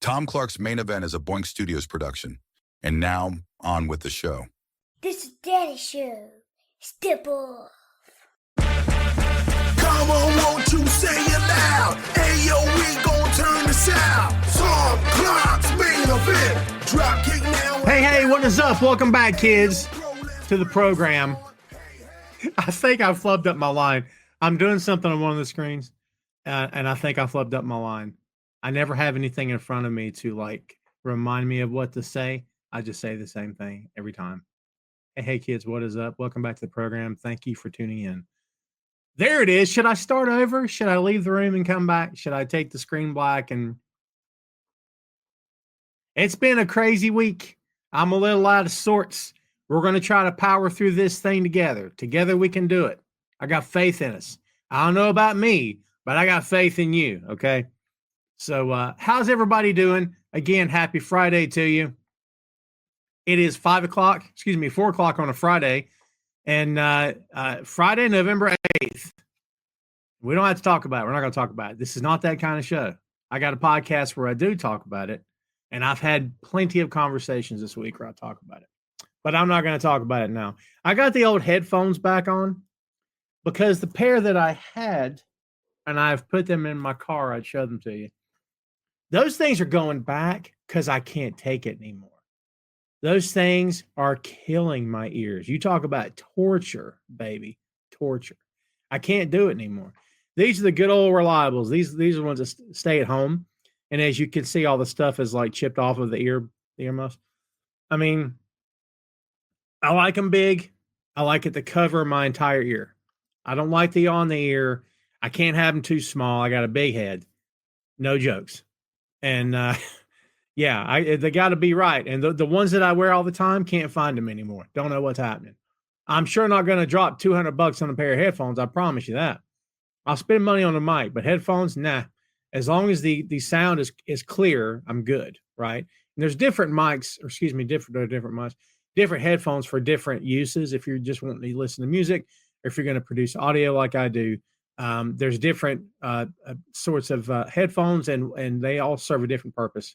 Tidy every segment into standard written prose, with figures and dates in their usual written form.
Tom Clark's Main Event is a Boink Studios production. And now, on with the show. This is Daddy's show. Step off. Come on, won't you say it loud? Ayo, we gon' turn this out. Tom Clark's Main Event. Drop kick now. Hey, what is up? Welcome back, kids, to the program. I think I flubbed up my line. I'm doing something on one of the screens, and I think I flubbed up my line. I never have anything in front of me to, like, remind me of what to say. I just say the same thing every time. Hey, kids, what is up? Welcome back to the program. Thank you for tuning in. There it is. Should I start over? Should I leave the room and come back? Should I take the screen black? And it's been a crazy week. I'm a little out of sorts. We're going to try to power through this thing together. Together we can do it. I got faith in us. I don't know about me, but I got faith in you, okay? So how's everybody doing? Again, happy Friday to you. It is 4 o'clock on a Friday, and Friday, November 8th. We don't have to talk about it. We're not going to talk about it. This is not that kind of show. I got a podcast where I do talk about it, and I've had plenty of conversations this week where I talk about it. But I'm not going to talk about it now. I got the old headphones back on because the pair that I had, and I've put them in my car, I'd show them to you. Those things are going back because I can't take it anymore. Those things are killing my ears. You talk about torture, baby, torture. I can't do it anymore. These are the good old reliables. These are the ones that stay at home. And as you can see, all the stuff is like chipped off of the earmuffs. I mean, I like them big. I like it to cover my entire ear. I don't like the on the ear. I can't have them too small. I got a big head. No jokes. And they got to be right. And the ones that I wear all the time, can't find them anymore. Don't know what's happening. I'm sure not going to drop $200 on a pair of headphones. I promise you that. I'll spend money on a mic, but headphones, nah. As long as the sound is clear, I'm good, right? And there's different mics, different headphones for different uses. If you're just wanting to listen to music, or if you're going to produce audio like I do, there's different sorts of headphones, and they all serve a different purpose.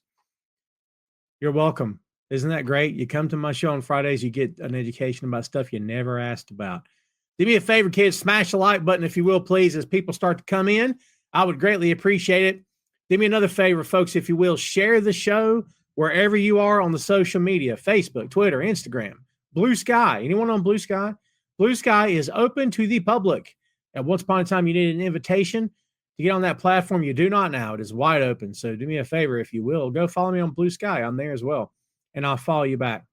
You're welcome. Isn't that great? You come to my show on Fridays, you get an education about stuff you never asked about. Do me a favor, kids, smash the like button, if you will, please, as people start to come in. I would greatly appreciate it. Do me another favor, folks, if you will, share the show wherever you are on the social media, Facebook, Twitter, Instagram, Blue Sky. Anyone on Blue Sky? Blue Sky is open to the public. At once upon a time, you needed an invitation to get on that platform. You do not now. It is wide open. So do me a favor, if you will. Go follow me on Blue Sky. I'm there as well. And I'll follow you back.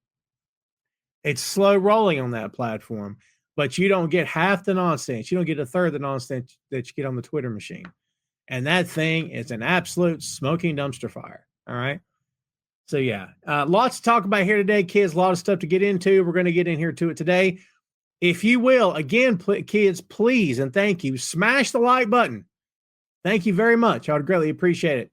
It's slow rolling on that platform, but you don't get half the nonsense. You don't get a third of the nonsense that you get on the Twitter machine. And that thing is an absolute smoking dumpster fire. All right. So, yeah, lots to talk about here today, kids. A lot of stuff to get into. We're going to get in here to it today. If you will, again, kids, please and thank you, smash the like button. Thank you very much. I would greatly appreciate it.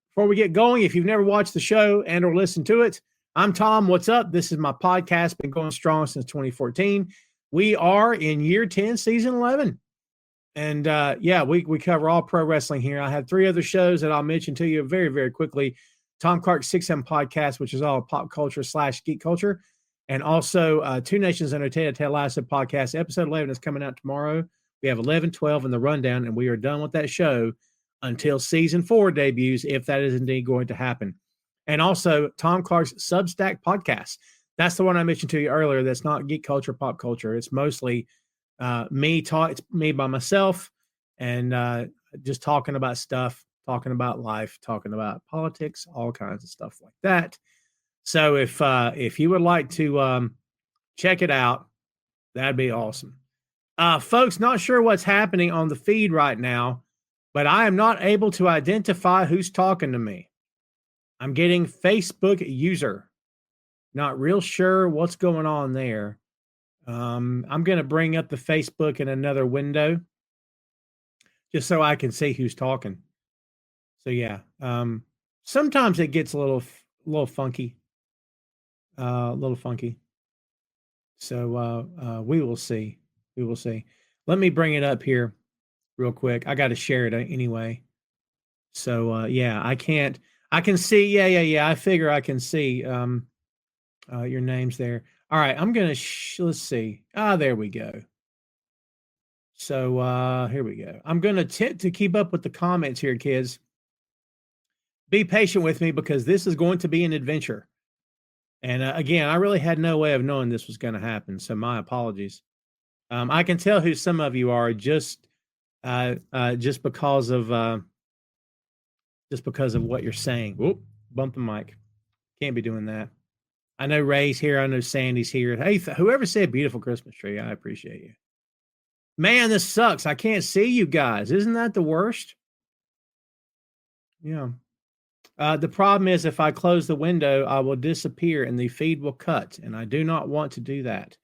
Before we get going, if you've never watched the show and or listened to it, I'm Tom. What's up? This is my podcast. Been going strong since 2014. We are in year 10, season 11. And we cover all pro wrestling here. I have 3 other shows that I'll mention to you very, very quickly. Tom Clark's 6M podcast, which is all pop culture / geek culture. And also Two Nations Under Ted Lasso podcast. Episode 11 is coming out tomorrow. We have 11, 12 in the rundown, and we are done with that show until season 4 debuts, if that is indeed going to happen. And also Tom Clark's Substack podcast. That's the one I mentioned to you earlier. That's not geek culture, pop culture. It's mostly it's me by myself, and just talking about stuff, talking about life, talking about politics, all kinds of stuff like that. So if you would like to check it out, that'd be awesome. Folks, not sure what's happening on the feed right now, but I am not able to identify who's talking to me. I'm getting Facebook user. Not real sure what's going on there. I'm going to bring up the Facebook in another window just so I can see who's talking. So yeah, sometimes it gets a little funky. So we will see. Let me bring it up here real quick. I got to share it anyway. So yeah, I can't I can see. Yeah. I figure I can see your names there. All right, I'm gonna let's see. There we go. So here we go. I'm gonna attempt to keep up with the comments here, kids. Be patient with me because this is going to be an adventure. And again, I really had no way of knowing this was going to happen, so my apologies. I can tell who some of you are just because of what you're saying. Whoop, bump the mic. Can't be doing that. I know Ray's here. I know Sandy's here. Hey, whoever said beautiful Christmas tree, I appreciate you. Man, this sucks. I can't see you guys. Isn't that the worst? Yeah. The problem is if I close the window, I will disappear and the feed will cut, and I do not want to do that.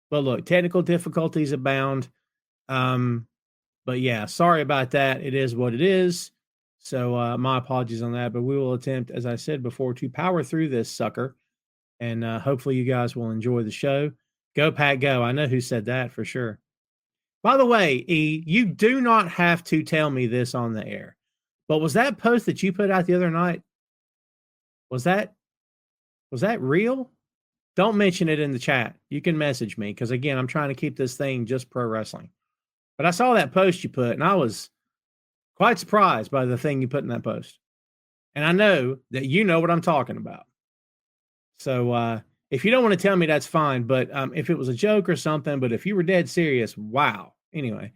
But look, technical difficulties abound. But yeah, sorry about that. It is what it is. So my apologies on that, but we will attempt, as I said before, to power through this sucker. And hopefully you guys will enjoy the show. Go, Pat, go. I know who said that for sure. By the way, E, you do not have to tell me this on the air. But was that post that you put out the other night, was that real? Don't mention it in the chat. You can message me because, again, I'm trying to keep this thing just pro wrestling. But I saw that post you put, and I was quite surprised by the thing you put in that post. And I know that you know what I'm talking about. So if you don't want to tell me, that's fine. But if it was a joke or something, but if you were dead serious, wow. Anyway,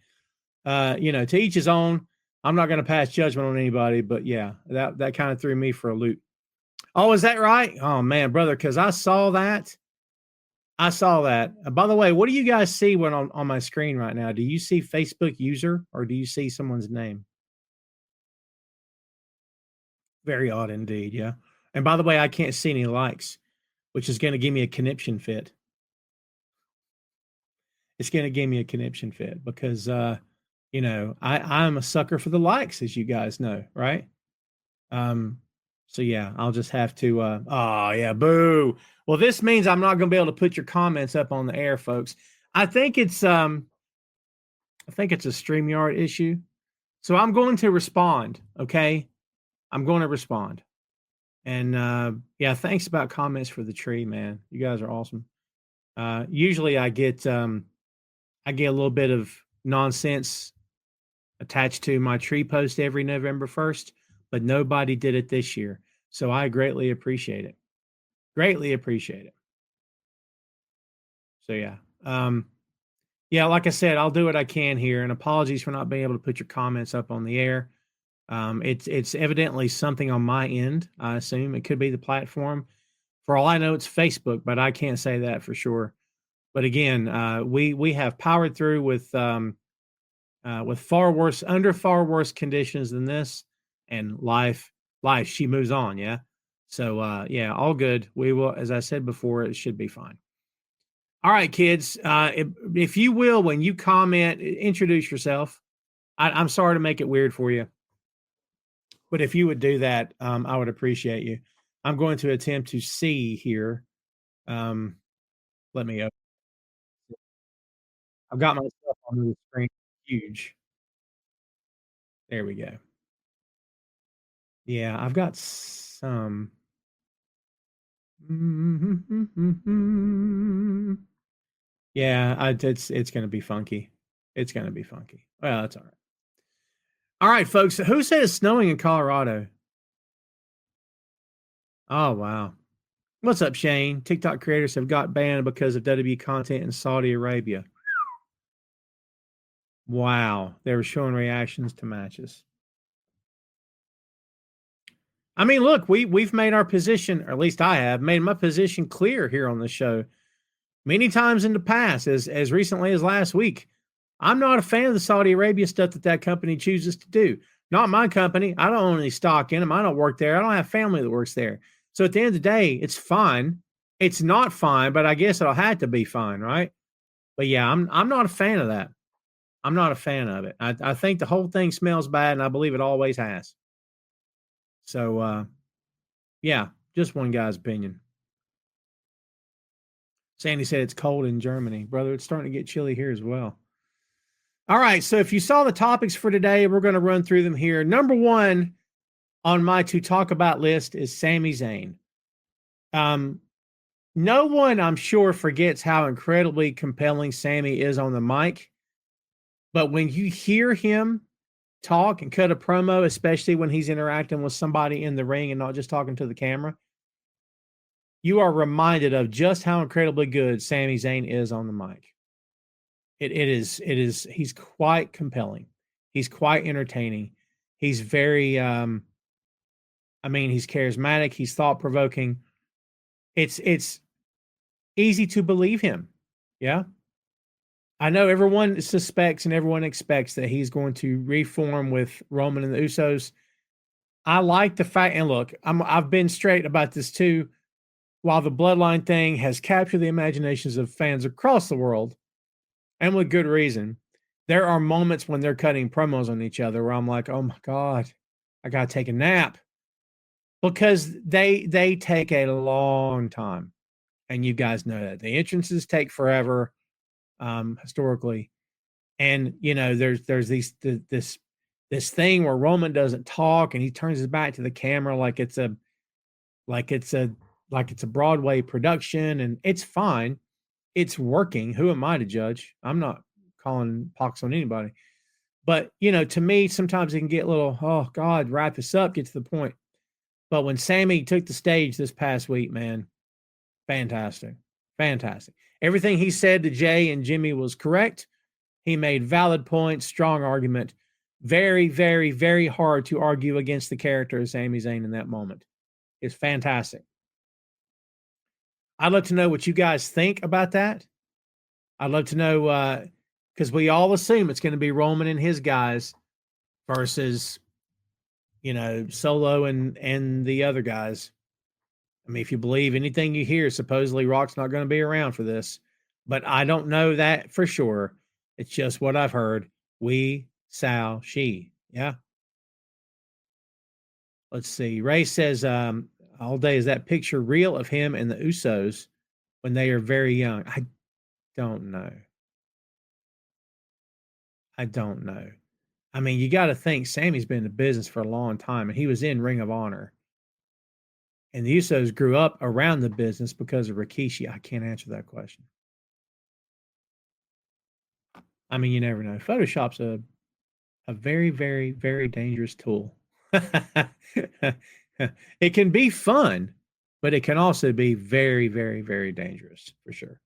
to each his own. I'm not going to pass judgment on anybody, but yeah, that kind of threw me for a loop. Oh, is that right? Oh man, brother, because I saw that. By the way, what do you guys see when on my screen right now? Do you see Facebook user or do you see someone's name? Very odd indeed, yeah. And by the way, I can't see any likes, which is going to give me a conniption fit. It's going to give me a conniption fit because I'm a sucker for the likes, as you guys know, right? So yeah, I'll just have to boo. Well, this means I'm not going to be able to put your comments up on the air, folks. I think it's a StreamYard issue. So I'm going to respond, okay? I'm going to respond. And thanks about comments for the tree, man. You guys are awesome. Usually I get a little bit of nonsense attached to my tree post every November 1st, but nobody did it this year. So I greatly appreciate it. Greatly appreciate it. So yeah. Like I said, I'll do what I can here, and apologies for not being able to put your comments up on the air. It's evidently something on my end. I assume it could be the platform. For all I know, it's Facebook, but I can't say that for sure. But again, we have powered through with far worse conditions than this, and life, she moves on. Yeah. So, all good. We will, as I said before, it should be fine. All right, kids, if you will, when you comment, introduce yourself. I'm sorry to make it weird for you, but if you would do that, I would appreciate you. I'm going to attempt to see here. Let me open. I've got myself on the screen. Huge. There we go. Yeah, I've got some. Yeah, it's going to be funky. It's going to be funky. Well, that's all right. All right, folks. Who said it's snowing in Colorado? Oh, wow. What's up, Shane? TikTok creators have got banned because of WWE content in Saudi Arabia. Wow. They were showing reactions to matches. I mean, look, we've made our position, or at least I have, made my position clear here on the show many times in the past, as recently as last week. I'm not a fan of the Saudi Arabia stuff that company chooses to do. Not my company. I don't own any stock in them. I don't work there. I don't have family that works there. So at the end of the day, it's fine. It's not fine, but I guess it'll have to be fine, right? But yeah, I'm not a fan of that. I'm not a fan of it. I think the whole thing smells bad, and I believe it always has. So, just one guy's opinion. Sandy said it's cold in Germany. Brother, it's starting to get chilly here as well. All right, so if you saw the topics for today, we're going to run through them here. Number one, on my to talk about list is Sami Zayn. No one, I'm sure, forgets how incredibly compelling Sami is on the mic. But when you hear him talk and cut a promo, especially when he's interacting with somebody in the ring and not just talking to the camera, you are reminded of just how incredibly good Sami Zayn is on the mic. It is, he's quite compelling. He's quite entertaining. He's very, he's charismatic. He's thought-provoking. It's easy to believe him. Yeah. I know everyone suspects and everyone expects that he's going to reform with Roman and the Usos. I like the fact, and look, I've been straight about this too. While the Bloodline thing has captured the imaginations of fans across the world, and with good reason, there are moments when they're cutting promos on each other where I'm like, oh my God, I gotta take a nap. Because they take a long time. And you guys know that. The entrances take forever, historically. And there's this thing where Roman doesn't talk and he turns his back to the camera like it's a Broadway production, and it's fine. It's working. Who am I to judge? I'm not calling pox on anybody. But to me, sometimes it can get a little, oh God, wrap this up, get to the point. But when Sami took the stage this past week, man, fantastic. Fantastic. Everything he said to Jay and Jimmy was correct. He made valid points, strong argument. Very, very, very hard to argue against the character of Sami Zayn in that moment. It's fantastic. I'd love to know what you guys think about that. I'd love to know, because we all assume it's going to be Roman and his guys versus, Solo and the other guys. I mean, if you believe anything you hear, supposedly Rock's not going to be around for this, but I don't know that for sure. It's just what I've heard. We shall see. Yeah. Let's see. Ray says, all day, is that picture real of him and the Usos when they are very young? I don't know. I mean, you got to think Sammy's been in the business for a long time, and he was in Ring of Honor. And the Usos grew up around the business because of Rikishi. I can't answer that question. I mean, you never know. Photoshop's a very, very, very dangerous tool. It can be fun, but it can also be very, very, very dangerous for sure.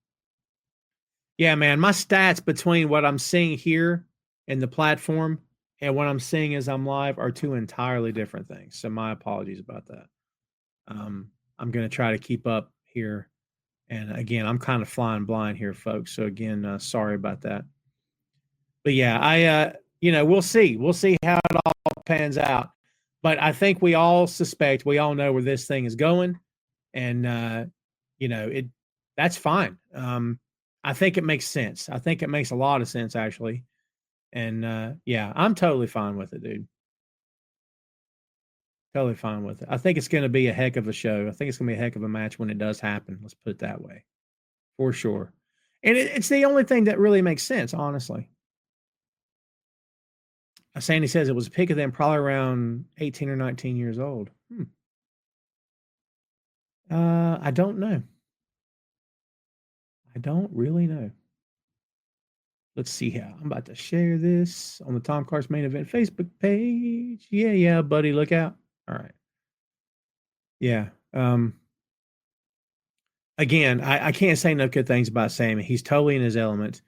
Yeah, man, my stats between what I'm seeing here in the platform and what I'm seeing as I'm live are two entirely different things. So my apologies about that. I'm going to try to keep up here. And again, I'm kind of flying blind here, folks. So again, sorry about that. But yeah, we'll see. We'll see how it all pans out. But I think we all suspect, we all know where this thing is going. And, that's fine. I think it makes sense. I think it makes a lot of sense, actually. And, I'm totally fine with it, dude. Totally fine with it. I think it's going to be a heck of a show. I think it's going to be a heck of a match when it does happen. Let's put it that way. For sure. And it's the only thing that really makes sense, honestly. Sandy says it was a pick of them probably around 18 or 19 years old. I don't know. I don't really know. Let's see how. I'm about to share this on the Tom Clark's Main Event Facebook page. Yeah, buddy, look out. All right. Yeah. Again, I can't say enough good things about Sami. He's totally in his element.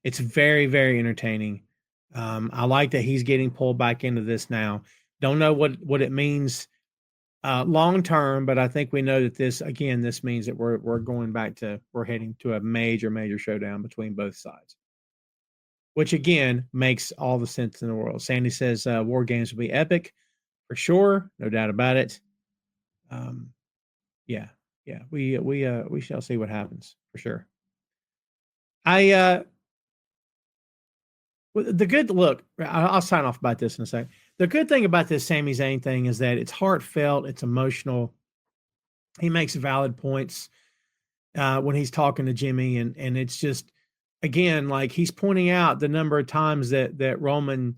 It's very, very entertaining. I like that he's getting pulled back into this now. Don't know what it means long term, but I think we know that this means that we're heading to a major showdown between both sides, which again makes all the sense in the world. Sandy says War Games will be epic for sure, no doubt about it. We shall see what happens for sure. I'll sign off about this in a second. The good thing about this Sami Zayn thing is that it's heartfelt, it's emotional. He makes valid points when he's talking to Jimmy, and it's just, again, like he's pointing out the number of times that Roman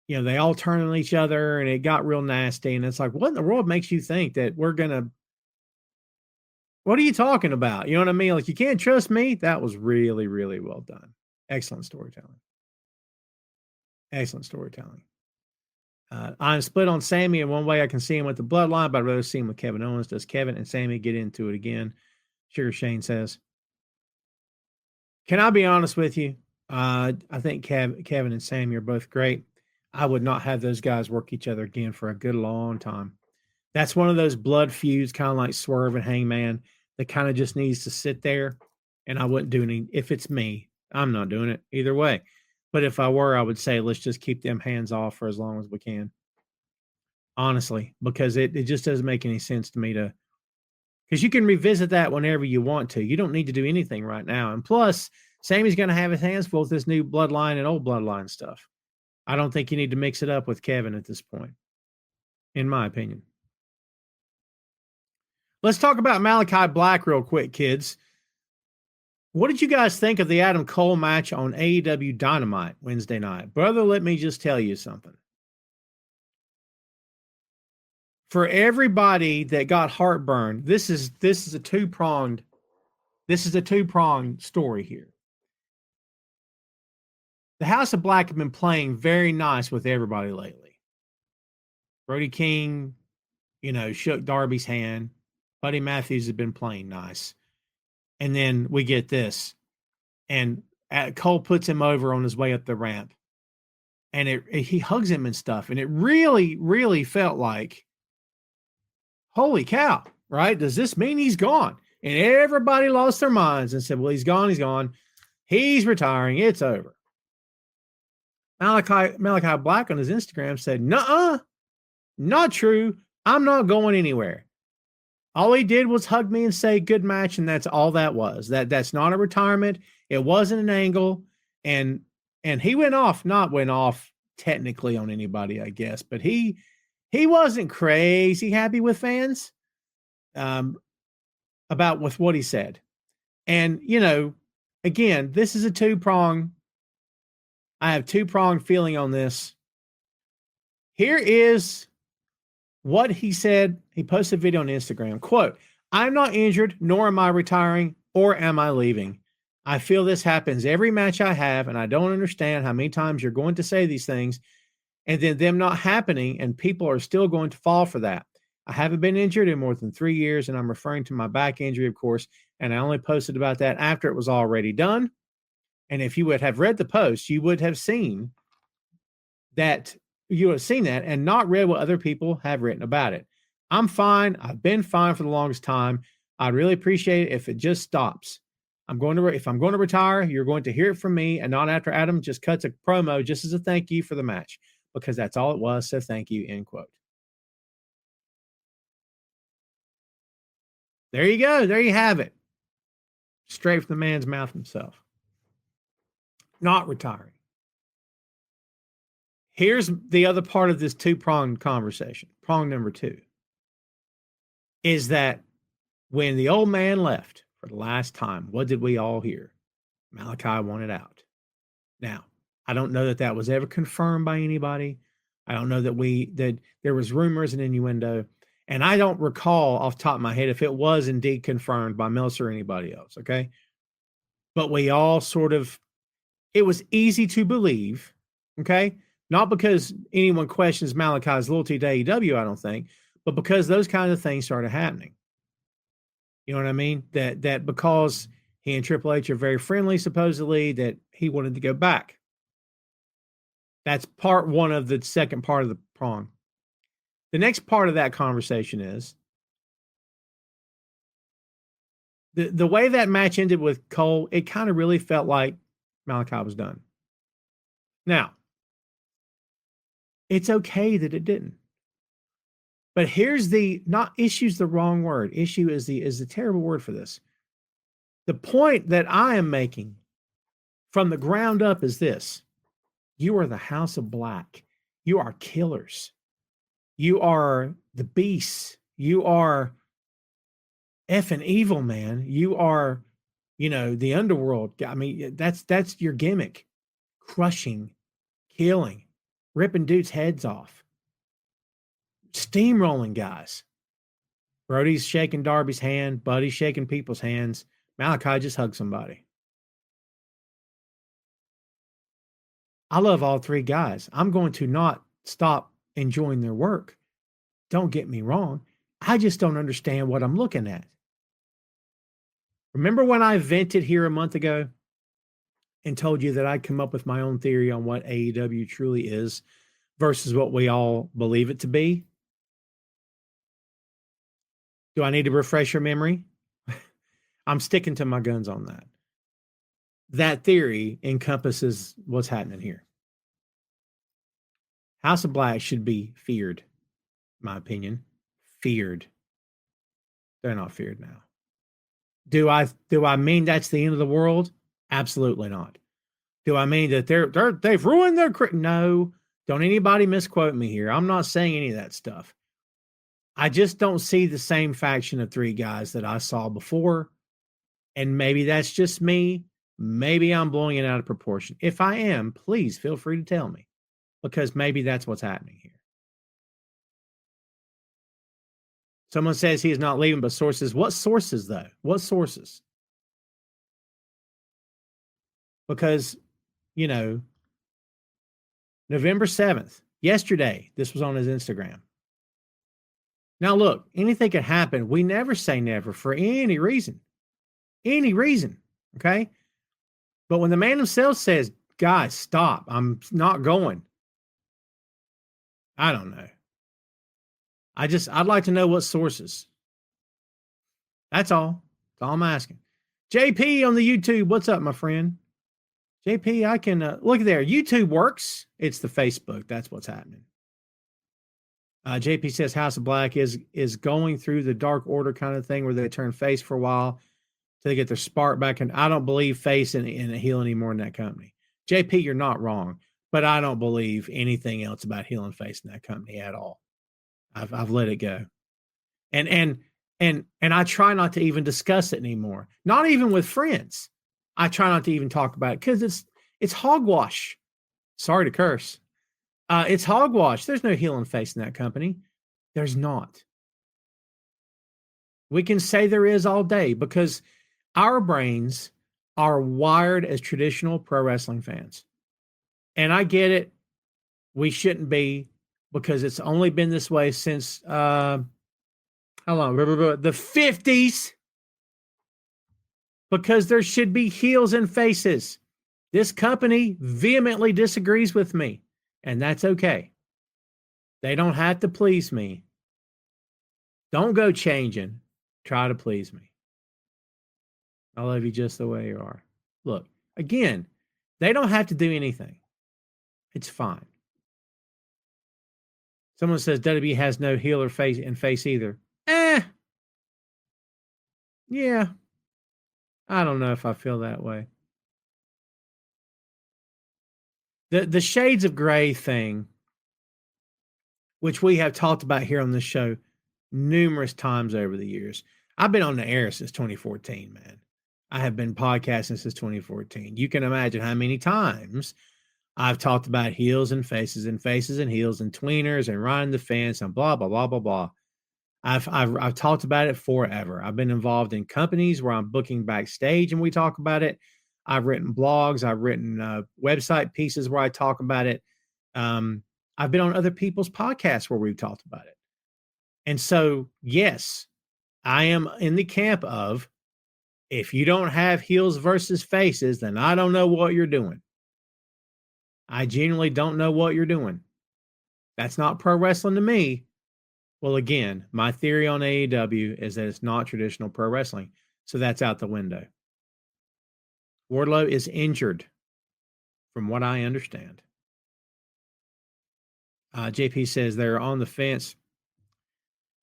they all turn on each other and it got real nasty. And it's like, what in the world makes you think that we're going to, what are you talking about? You know what I mean? Like, you can't trust me. That was really, really well done. Excellent storytelling. Excellent storytelling. I'm split on Sami. In one way, I can see him with the Bloodline, but I'd rather see him with Kevin Owens. Does Kevin and Sami get into it again? Sugar Shane says, can I be honest with you? I think Kevin and Sami are both great. I would not have those guys work each other again for a good long time. That's one of those blood feuds, kind of like Swerve and Hangman, that kind of just needs to sit there. And I wouldn't do any. If it's me, I'm not doing it either way. But if I were, I would say, let's just keep them hands off for as long as we can. Honestly, because it just doesn't make any sense to me because you can revisit that whenever you want to. You don't need to do anything right now. And plus, Sami's going to have his hands full with this new Bloodline and old Bloodline stuff. I don't think you need to mix it up with Kevin at this point, in my opinion. Let's talk about Malakai Black real quick, kids. What did you guys think of the Adam Cole match on AEW Dynamite Wednesday night? Brother, let me just tell you something. For everybody that got heartburn, this is a two-pronged story here. The House of Black have been playing very nice with everybody lately. Brody King, shook Darby's hand. Buddy Matthews has been playing nice. And then we get this. And Cole puts him over on his way up the ramp. And he hugs him and stuff. And it really, really felt like, holy cow, right? Does this mean he's gone? And everybody lost their minds and said, well, he's gone. He's retiring. It's over. Malakai Black on his Instagram said, nuh-uh, not true. I'm not going anywhere. All he did was hug me and say, good match, and that's all that was. That's not a retirement. It wasn't an angle. And he went off technically on anybody, I guess, but he wasn't crazy happy with fans about with what he said. And, again, this is a two-prong. I have two-pronged feeling on this. Here is what he said. He posted a video on Instagram. Quote, I'm not injured, nor am I retiring, or am I leaving. I feel this happens every match I have, and I don't understand how many times you're going to say these things and then them not happening, and people are still going to fall for that. I haven't been injured in more than 3 years, and I'm referring to my back injury, of course, and I only posted about that after it was already done. And if you would have read the post, you would have seen that and not read what other people have written about it. I'm fine. I've been fine for the longest time. I'd really appreciate it if it just stops. If I'm going to retire, you're going to hear it from me and not after Adam just cuts a promo just as a thank you for the match, because that's all it was. So thank you, end quote. There you go. There you have it. Straight from the man's mouth himself. Not retiring. Here's the other part of this two-pronged conversation. Prong number 2 is that when the old man left for the last time, what did we all hear? Malakai wanted out. Now, I don't know that was ever confirmed by anybody. I don't know that there was rumors and innuendo. And I don't recall off the top of my head if it was indeed confirmed by Meltzer or anybody else, okay? But we all it was easy to believe, okay? Not because anyone questions Malakai's loyalty to AEW, I don't think, but because those kinds of things started happening. You know what I mean? That because he and Triple H are very friendly, supposedly, that he wanted to go back. That's part one of the second part of the prong. The next part of that conversation is the way that match ended with Cole, it kind of really felt like Malakai was done. Now, it's okay that it didn't. But here's issue's the wrong word. Issue is the terrible word for this. The point that I am making from the ground up is this. You are the House of Black. You are killers. You are the beasts. You are effing evil, man. You are, the underworld. I mean, that's your gimmick. Crushing, killing. ripping dudes' heads off, steamrolling guys. Brody's shaking Darby's hand. Buddy's shaking people's hands. Malakai just hugged somebody. I love all three guys. I'm going to not stop enjoying their work. Don't get me wrong. I just don't understand what I'm looking at. Remember when I vented here a month ago and told you that I'd come up with my own theory on what AEW truly is versus what we all believe it to be? Do I need to refresh your memory? I'm sticking to my guns on that. That theory encompasses what's happening here. House of Black should be feared, in my opinion. Feared. They're not feared now. Do I mean that's the end of the world? Absolutely not. Do I mean that they've ruined their no? Don't anybody misquote me here. I'm not saying any of that stuff. I just don't see the same faction of three guys that I saw before. And maybe that's just me. Maybe I'm blowing it out of proportion. If I am, please feel free to tell me, because maybe that's what's happening here. Someone says he is not leaving, but sources. What sources, though? What sources? Because, you know, November 7th, yesterday, this was on his Instagram. Now, look, anything can happen. We never say never for any reason. Any reason, okay? But when the man himself says, guys, stop, I'm not going. I don't know. I'd like to know what sources. That's all. That's all I'm asking. JP on the YouTube, what's up, my friend? JP, I can look there. YouTube works. It's the Facebook. That's what's happening. JP says House of Black is going through the Dark Order kind of thing where they turn face for a while till they get their spark back. And I don't believe face in a heel anymore in that company. JP, you're not wrong, but I don't believe anything else about heel and face in that company at all. I've let it go. And I try not to even discuss it anymore. Not even with friends. I try not to even talk about it because it's hogwash. Sorry to curse. It's hogwash. There's no heel and face in that company. There's not. We can say there is all day because our brains are wired as traditional pro wrestling fans. And I get it. We shouldn't be, because it's only been this way since, how long? The 50s. Because there should be heels and faces. This company vehemently disagrees with me, and that's okay. They don't have to please me. Don't go changing. Try to please me. I love you just the way you are. Look, again, they don't have to do anything. It's fine. Someone says WWE has no heel or face and face either. Yeah. I don't know if I feel that way. The shades of gray thing, which we have talked about here on this show numerous times over the years. I've been on the air since 2014, man. I have been podcasting since 2014. You can imagine how many times I've talked about heels and faces and faces and heels and tweeners and riding the fence and blah, blah, blah, blah, blah. I've talked about it forever. I've been involved in companies where I'm booking backstage and we talk about it. I've written blogs. I've written website pieces where I talk about it. I've been on other people's podcasts where we've talked about it. And so, yes, I am in the camp of, if you don't have heels versus faces, then I don't know what you're doing. I genuinely don't know what you're doing. That's not pro wrestling to me. Well, again, my theory on AEW is that it's not traditional pro wrestling. So that's out the window. Wardlow is injured, from what I understand. JP says they're on the fence.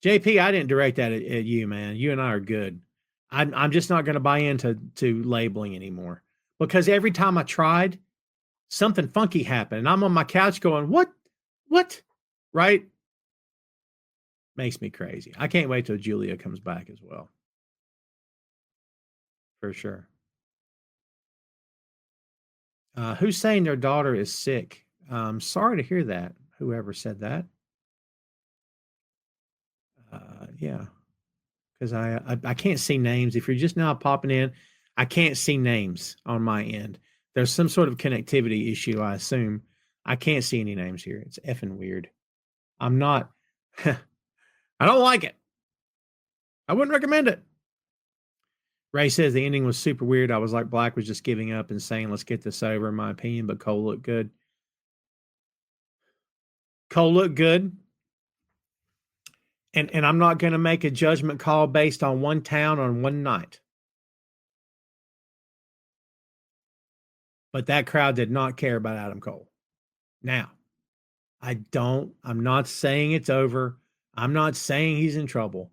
JP, I didn't direct that at you, man. You and I are good. I'm just not going to buy into labeling anymore, because every time I tried, something funky happened, and I'm on my couch going, what? Right? Makes me crazy. I can't wait till Julia comes back as well. For sure. Who's saying their daughter is sick? Sorry to hear that. Whoever said that. Yeah, because I can't see names. If you're just now popping in, I can't see names on my end. There's some sort of connectivity issue, I assume. I can't see any names here. It's effing weird. I'm not. I don't like it. I wouldn't recommend it. Ray says the ending was super weird. I was like, Black was just giving up and saying, let's get this over, in my opinion, but Cole looked good. Cole looked good. And I'm not going to make a judgment call based on one town on one night. But that crowd did not care about Adam Cole. Now, I'm not saying it's over. I'm not saying he's in trouble.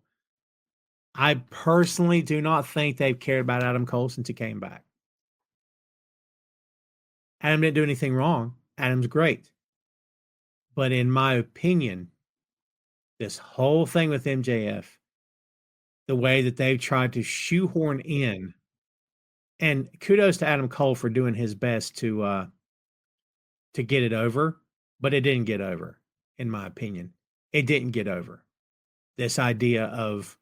I personally do not think they've cared about Adam Cole since he came back. Adam didn't do anything wrong. Adam's great. But in my opinion, this whole thing with MJF, the way that they've tried to shoehorn in, and kudos to Adam Cole for doing his best to get it over, but it didn't get over, in my opinion. It didn't get over. This idea of,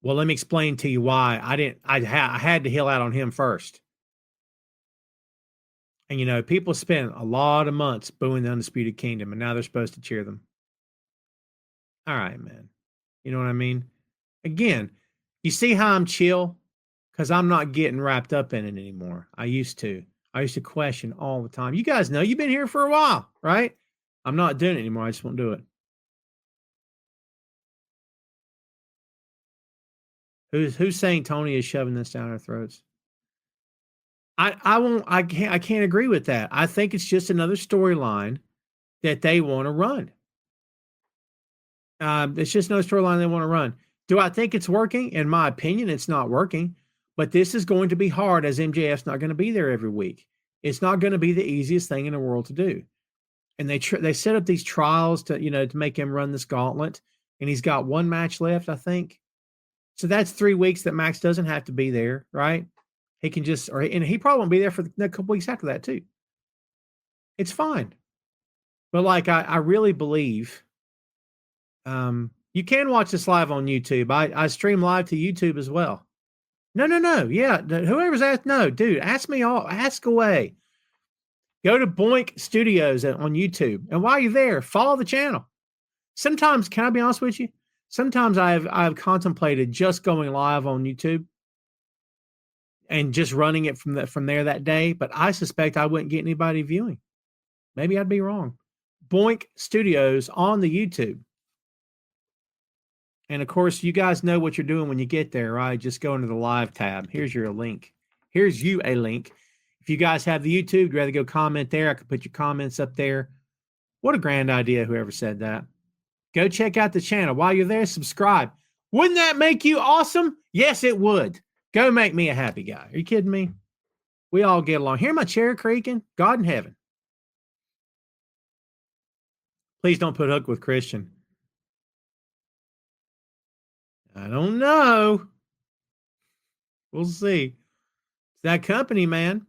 well, let me explain to you why I had to heel out on him first. And, you know, people spent a lot of months booing the Undisputed Kingdom, and now they're supposed to cheer them. All right, man. You know what I mean? Again, you see how I'm chill? Because I'm not getting wrapped up in it anymore. I used to question all the time. You guys know, you've been here for a while, right? I'm not doing it anymore. I just won't do it. Who's saying Tony is shoving this down our throats? I can't agree with that. I think it's just another storyline that they want to run. It's just no storyline they want to run. Do I think it's working? In my opinion, it's not working. But this is going to be hard, as MJF's not going to be there every week. It's not going to be the easiest thing in the world to do. And they set up these trials to make him run this gauntlet. And he's got one match left, I think. So that's 3 weeks that Max doesn't have to be there, right? He can and he probably won't be there for the couple weeks after that too. It's fine. But like, I really believe, you can watch this live on YouTube. I stream live to YouTube as well. No. Yeah. Whoever's asked, no, dude, ask away. Go to Boink Studios on YouTube. And while you're there, follow the channel. Sometimes, can I be honest with you? Sometimes I've contemplated just going live on YouTube and just running it from there that day, but I suspect I wouldn't get anybody viewing. Maybe I'd be wrong. Boink Studios on the YouTube. And of course, you guys know what you're doing when you get there, right? Just go into the live tab. Here's you a link. If you guys have the YouTube, you'd rather go comment there, I could put your comments up there. What a grand idea, whoever said that. Go check out the channel. While you're there, subscribe. Wouldn't that make you awesome? Yes, it would. Go make me a happy guy. Are you kidding me? We all get along. Hear my chair creaking? God in heaven. Please don't put Hook with Christian. I don't know. We'll see. It's that company, man.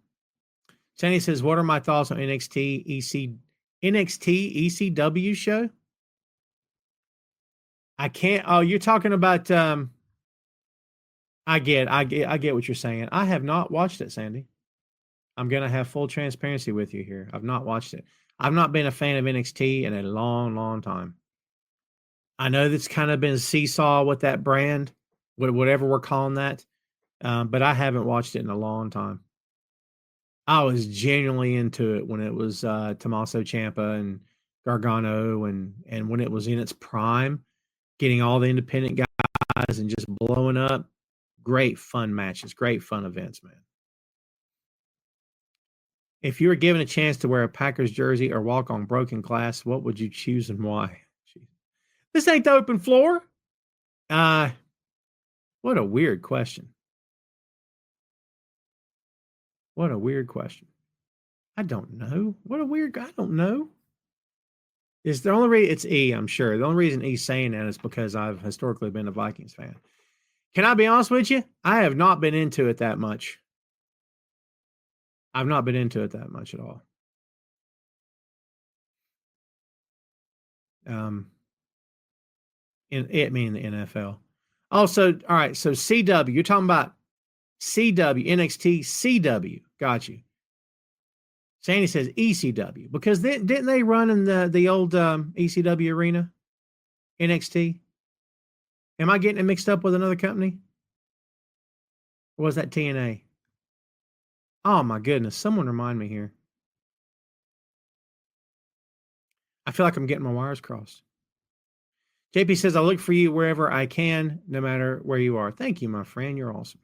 Sandy says, what are my thoughts on NXT ECW show? I can't. Oh, you're talking about, I get what you're saying. I have not watched it, Sandy. I'm going to have full transparency with you here. I've not watched it. I've not been a fan of NXT in a long, long time. I know that's kind of been seesaw with that brand, whatever we're calling that. But I haven't watched it in a long time. I was genuinely into it when it was Tommaso Ciampa and Gargano and when it was in its prime, getting all the independent guys and just blowing up. Great fun matches, great fun events, man. If you were given a chance to wear a Packers jersey or walk on broken glass, what would you choose and why? Jeez. This ain't the open floor. What a weird question. What a weird question. I don't know. I don't know. It's the only reason it's E, I'm sure. The only reason E's saying that is because I've historically been a Vikings fan. Can I be honest with you? I have not been into it that much. I've not been into it that much at all. meaning the NFL. Also, all right. So CW, you're talking about CW, NXT, CW. Got you. Sandy says ECW because didn't they run in the old ECW arena, NXT? Am I getting it mixed up with another company? Or was that TNA? Oh my goodness! Someone remind me here. I feel like I'm getting my wires crossed. JP says I look for you wherever I can, no matter where you are. Thank you, my friend. You're awesome.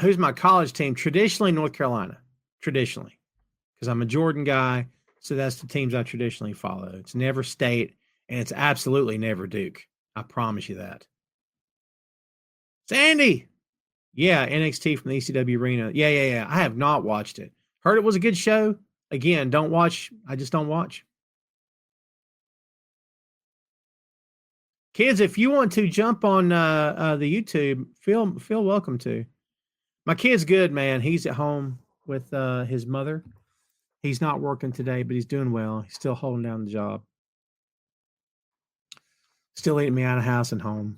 Who's my college team? Traditionally, North Carolina. Traditionally, because I'm a Jordan guy, so that's the teams I traditionally follow. It's never State, and it's absolutely never Duke. I promise you that. Sandy, yeah, NXT from the ECW arena. Yeah. I have not watched it. Heard it was a good show. Again, don't watch. I just don't watch. Kids, if you want to jump on the YouTube, feel welcome to. My kid's good, man. He's at home with his mother. He's not working today, but he's doing well. He's still holding down the job. Still eating me out of house and home.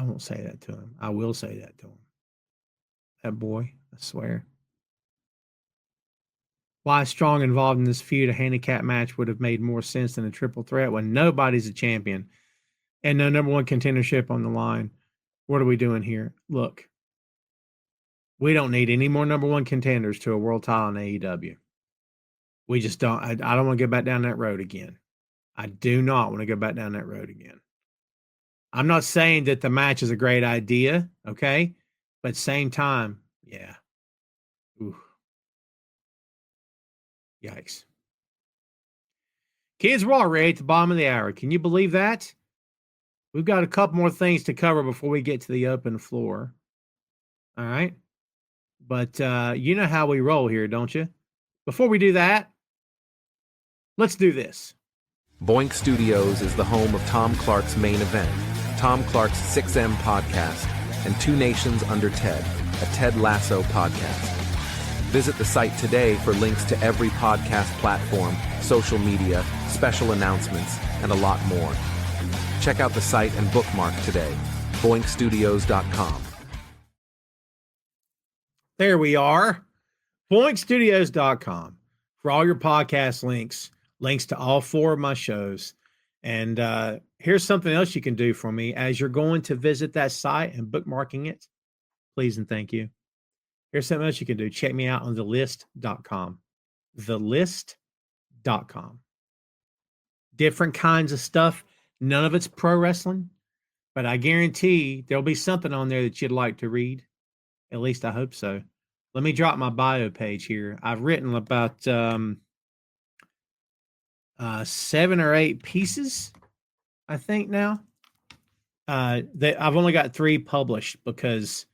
I won't say that to him. I will say that to him. That boy, I swear. Why Strong involved in this feud, a handicap match would have made more sense than a triple threat when nobody's a champion and no number one contendership on the line. What are we doing here? Look, we don't need any more number one contenders to a world title in AEW. We just don't. I don't want to go back down that road again. I do not want to go back down that road again. I'm not saying that the match is a great idea, okay? But same time, yeah. Ooh. Yikes. Kids, we're already at the bottom of the hour. Can you believe that? We've got a couple more things to cover before we get to the open floor. All right. But you know how we roll here, don't you? Before we do that, let's do this. Boink Studios is the home of Tom Clark's Main Event, Tom Clark's 6M podcast, and Two Nations Under Ted, a Ted Lasso podcast. Visit the site today for links to every podcast platform, social media, special announcements, and a lot more. Check out the site and bookmark today, boinkstudios.com. There we are, boinkstudios.com for all your podcast links to all 4 of my shows. And here's something else you can do for me as you're going to visit that site and bookmarking it. Please and thank you. Here's something else you can do. Check me out on thelist.com. Thelist.com. Different kinds of stuff. None of it's pro wrestling, but I guarantee there'll be something on there that you'd like to read. At least I hope so. Let me drop my bio page here. I've written about 7 or 8 pieces, I think now. That I've only got 3 published because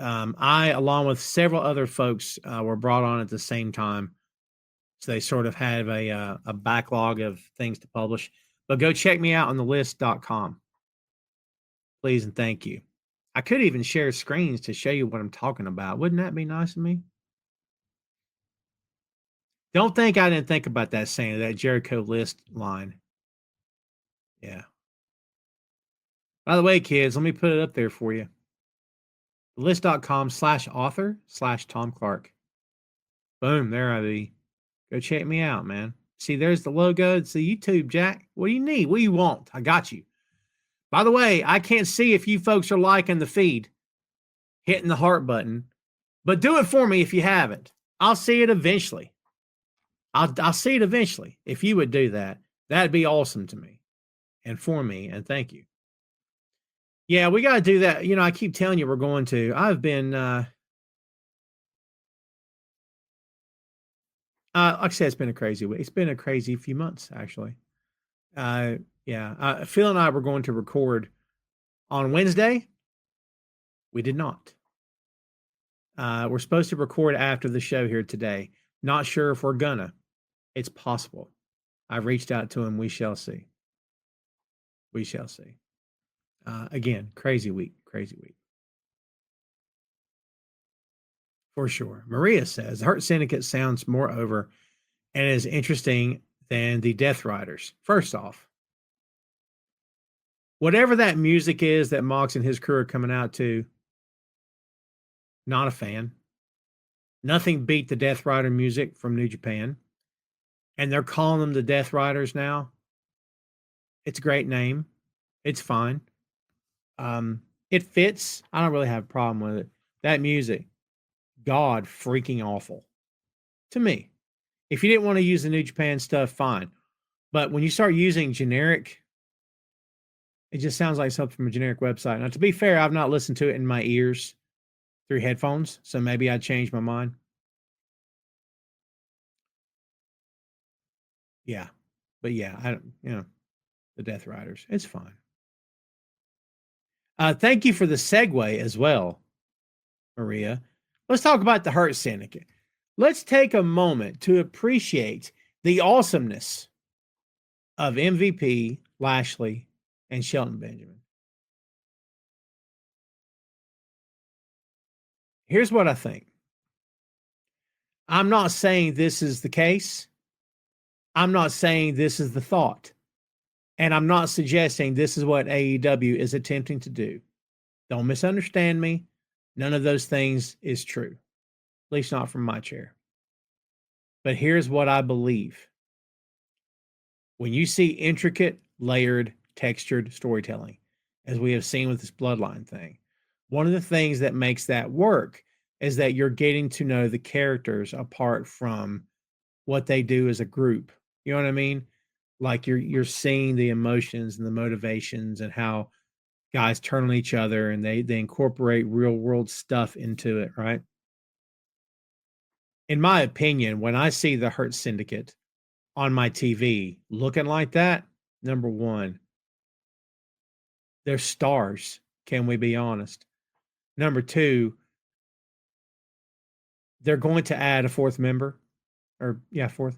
I, along with several other folks, were brought on at the same time. So they sort of have a backlog of things to publish. But go check me out on thelist.com. Please and thank you. I could even share screens to show you what I'm talking about. Wouldn't that be nice of me? Don't think I didn't think about that saying, that Jericho List line. Yeah. By the way, kids, let me put it up there for you. List.com/author/Tom Clark. Boom, there I be. Go check me out, man. See, there's the logo. It's the YouTube, Jack. What do you need? What do you want? I got you. By the way, I can't see if you folks are liking the feed, hitting the heart button, but do it for me if you haven't. I'll see it eventually. I'll see it eventually. If you would do that, that'd be awesome to me and for me, and thank you. Yeah, we got to do that. You know, I keep telling you we're going to. I've been, like I said, it's been a crazy week. It's been a crazy few months, actually. Yeah. Phil and I were going to record on Wednesday. We did not. We're supposed to record after the show here today. Not sure if we're gonna. It's possible. I've reached out to him. We shall see. We shall see. Again, crazy week. For sure. Maria says, Hurt Syndicate sounds more over and is interesting than the Death Riders. First off, whatever that music is that Mox and his crew are coming out to, not a fan. Nothing beat the Death Rider music from New Japan. And they're calling them the Death Riders now. It's a great name. It's fine. It fits. I don't really have a problem with it. That music, God freaking awful to me. If you didn't want to use the New Japan stuff, fine. But when you start using generic, it just sounds like something from a generic website. Now, to be fair, I've not listened to it in my ears through headphones, so maybe I'd change my mind. Yeah. But yeah, I don't, the Death Riders. It's fine. Thank you for the segue as well, Maria. Let's talk about the Hurt Syndicate. Let's take a moment to appreciate the awesomeness of MVP, Lashley, and Shelton Benjamin. Here's what I think. I'm not saying this is the case. I'm not saying this is the thought. And I'm not suggesting this is what AEW is attempting to do. Don't misunderstand me. None of those things is true, at least not from my chair. But here's what I believe. When you see intricate, layered, textured storytelling, as we have seen with this Bloodline thing, one of the things that makes that work is that you're getting to know the characters apart from what they do as a group. You know what I mean? Like you're seeing the emotions and the motivations and how guys turn on each other, and they incorporate real world stuff into it, right? In my opinion, when I see the Hurt Syndicate on my TV looking like that, number one, they're stars. Can we be honest? Number two, they're going to add a fourth member, fourth.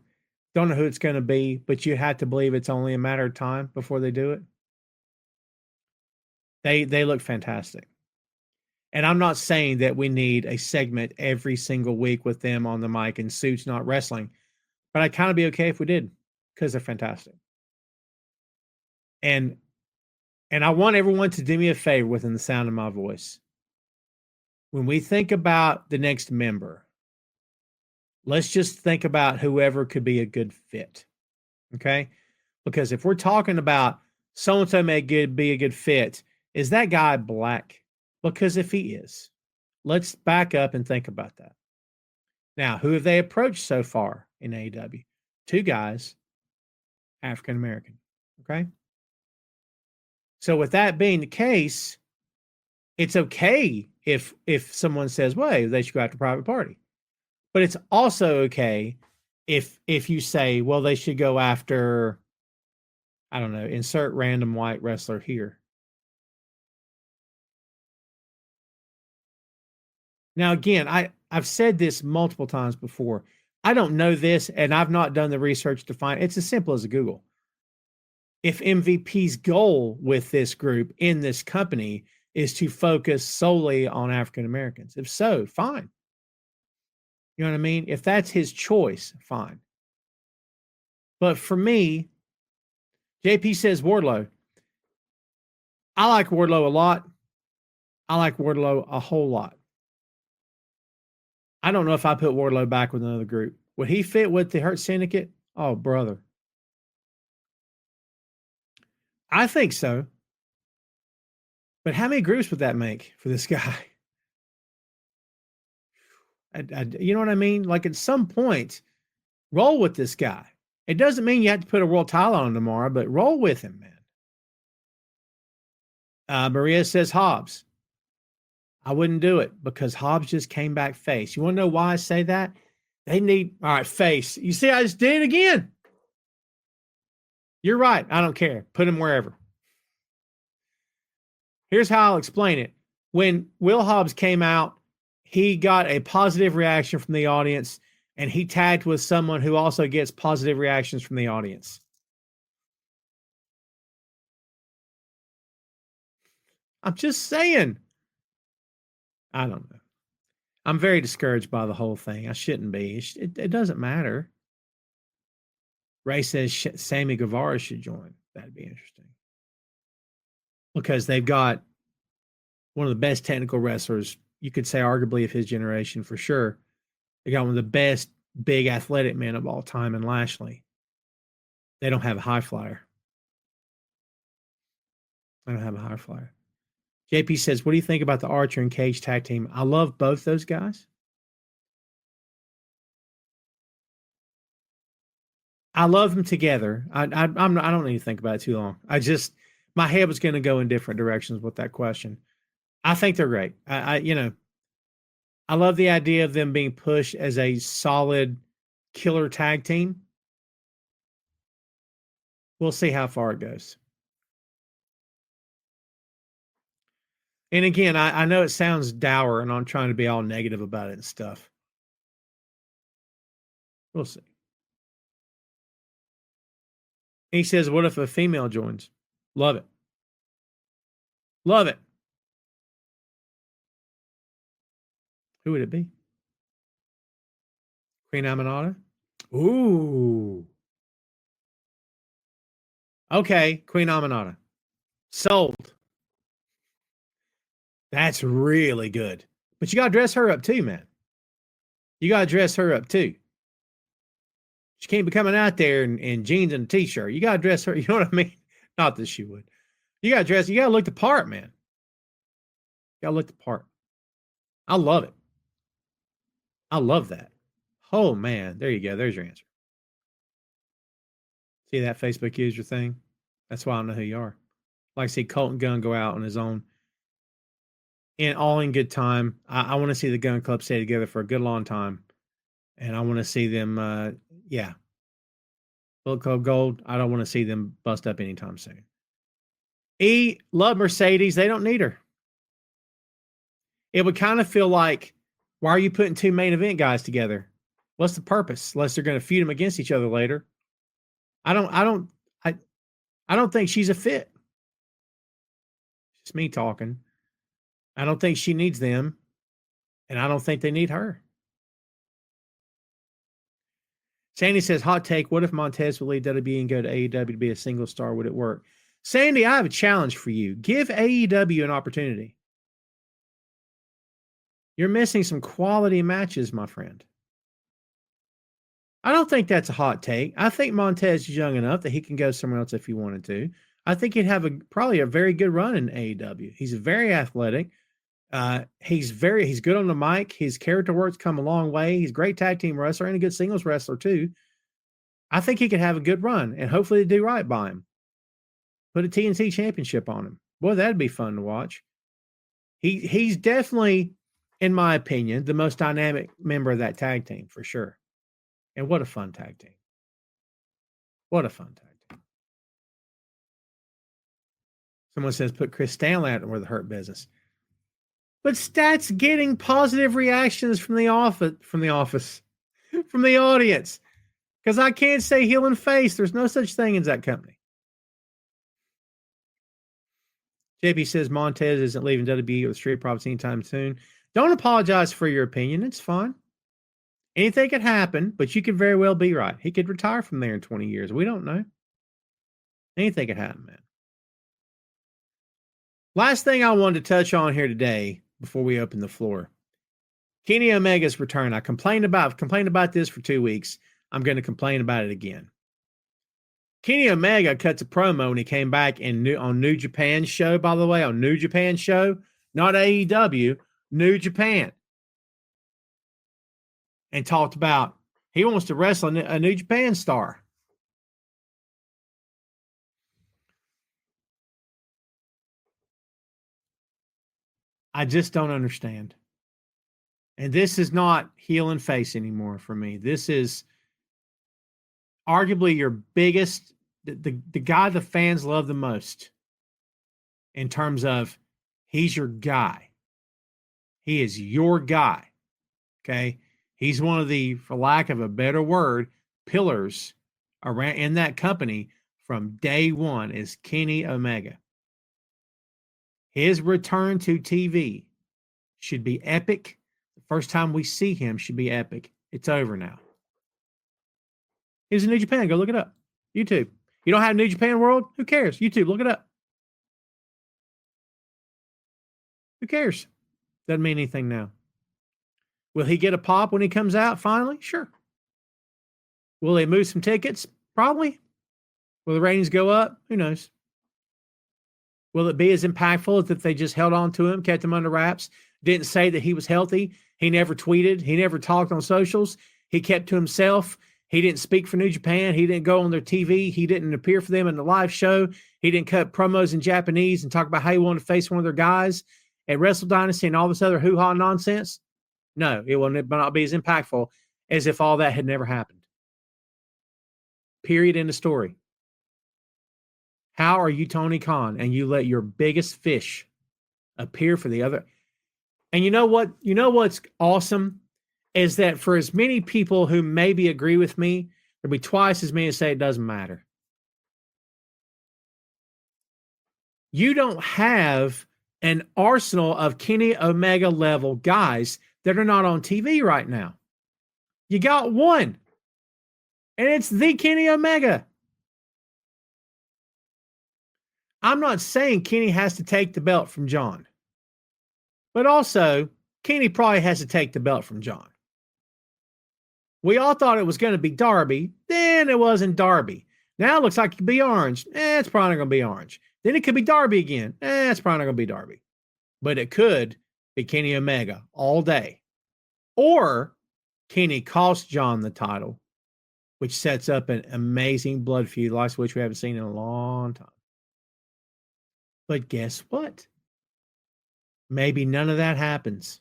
Don't know who it's going to be, but you have to believe it's only a matter of time before they do it. They look fantastic. And I'm not saying that we need a segment every single week with them on the mic in suits not wrestling, but I'd kind of be okay if we did, because they're fantastic. And I want everyone to do me a favor within the sound of my voice. When we think about the next member, let's just think about whoever could be a good fit. Okay? Because if we're talking about so-and-so may be a good fit, is that guy black? Because if he is, let's back up and think about that. Now, who have they approached so far in AEW? 2 guys, African American. Okay? So with that being the case, it's okay if someone says, well, they should go after Private Party. But it's also okay if you say, well, they should go after, I don't know, insert random white wrestler here. Now, again, I've said this multiple times before. I don't know this, and I've not done the research to find. It's as simple as a Google. If MVP's goal with this group in this company is to focus solely on African Americans, if so, fine. You know what I mean? If that's his choice, fine. But for me, JP says Wardlow. I like Wardlow a lot. I like Wardlow a whole lot. I don't know if I put Wardlow back with another group. Would he fit with the Hurt Syndicate? Oh, brother. I think so. But how many groups would that make for this guy? You know what I mean? Like at some point, roll with this guy. It doesn't mean you have to put a world title on him tomorrow, but roll with him, man. Maria says Hobbs. I wouldn't do it because Hobbs just came back face. You want to know why I say that? They need, all right, face. You see, I just did it again. You're right. I don't care. Put him wherever. Here's how I'll explain it. When Will Hobbs came out, he got a positive reaction from the audience, and he tagged with someone who also gets positive reactions from the audience. I'm just saying. I don't know. I'm very discouraged by the whole thing. I shouldn't be. It doesn't matter. Ray says Sammy Guevara should join. That'd be interesting. Because they've got one of the best technical wrestlers, you could say arguably of his generation for sure. They got one of the best big athletic men of all time in Lashley. They don't have a high flyer. I don't have a high flyer. JP says, what do you think about the Archer and Cage tag team? I love both those guys. I love them together. I don't need to think about it too long. My head was going to go in different directions with that question. I think they're great. I love the idea of them being pushed as a solid killer tag team. We'll see how far it goes. And again, I know it sounds dour and I'm trying to be all negative about it and stuff. We'll see. He says, what if a female joins? Love it. Love it. Who would it be? Queen Aminata? Ooh. Okay, Queen Aminata. Sold. That's really good. But you got to dress her up too, man. You got to dress her up too. She can't be coming out there in jeans and a t-shirt. You got to dress her. You know what I mean? Not that she would. You got to look the part, man. You got to look the part. I love it. I love that. Oh, man. There you go. There's your answer. See that Facebook user thing? That's why I know who you are. Like I see Colton Gunn go out on his own. And all in good time. I want to see the Gun Club stay together for a good long time. And I want to see them, Bullet Club Gold. I don't want to see them bust up anytime soon. Love Mercedes. They don't need her. It would kind of feel like, why are you putting two main event guys together? What's the purpose? Unless they're going to feud them against each other later. I don't think she's a fit. It's just me talking. I don't think she needs them. And I don't think they need her. Sandy says, hot take, what if Montez will leave WWE and go to AEW to be a single star? Would it work? Sandy, I have a challenge for you. Give AEW an opportunity. You're missing some quality matches, my friend. I don't think that's a hot take. I think Montez is young enough that he can go somewhere else if he wanted to. I think he'd have probably a very good run in AEW. He's very athletic. He's good on the mic. His character work's come a long way. He's a great tag team wrestler and a good singles wrestler too. I think he could have a good run and hopefully they do right by him. Put a TNT championship on him. Boy, that'd be fun to watch. He's definitely, in my opinion, the most dynamic member of that tag team for sure. And what a fun tag team. What a fun tag team. Someone says, put Chris Stanley out with the Hurt Business. But that's getting positive reactions from the audience. Because I can't say heel and face. There's no such thing as that company. JP says Montez isn't leaving WWE with Street Profits anytime soon. Don't apologize for your opinion. It's fine. Anything could happen, but you could very well be right. He could retire from there in 20 years. We don't know. Anything could happen, man. Last thing I wanted to touch on here today before we open the floor. Kenny Omega's return. I complained about this for 2 weeks. I'm going to complain about it again. Kenny Omega cuts a promo when he came back on New Japan's show, by the way, on New Japan show, not AEW, New Japan. And talked about he wants to wrestle a New Japan star. I just don't understand. And this is not heel and face anymore for me. This is arguably your biggest, the guy the fans love the most in terms of he's your guy. He is your guy. Okay. He's one of the, for lack of a better word, pillars around in that company from day one is Kenny Omega. His return to TV should be epic. The first time we see him should be epic. It's over now. He was in New Japan. Go look it up. YouTube. You don't have New Japan World? Who cares? YouTube. Look it up. Who cares? Doesn't mean anything now. Will he get a pop when he comes out finally? Sure. Will they move some tickets? Probably. Will the ratings go up? Who knows? Will it be as impactful as if they just held on to him, kept him under wraps, didn't say that he was healthy? He never tweeted. He never talked on socials. He kept to himself. He didn't speak for New Japan. He didn't go on their TV. He didn't appear for them in the live show. He didn't cut promos in Japanese and talk about how he wanted to face one of their guys at Wrestle Dynasty and all this other hoo-ha nonsense. No, it will not be as impactful as if all that had never happened. Period. End of story. How are you Tony Khan and you let your biggest fish appear for the other? And you know what? You know what's awesome is that for as many people who maybe agree with me, there'll be twice as many as say it doesn't matter. You don't have an arsenal of Kenny Omega level guys that are not on TV right now. You got one, and it's the Kenny Omega. I'm not saying Kenny has to take the belt from John, but also Kenny probably has to take the belt from John. We all thought it was going to be Darby. Then it wasn't Darby. Now it looks like it could be Orange. It's probably not going to be Orange. Then it could be Darby again. It's probably not going to be Darby. But it could be Kenny Omega all day. Or Kenny cost John the title, which sets up an amazing blood feud, like which we haven't seen in a long time. But guess what? Maybe none of that happens.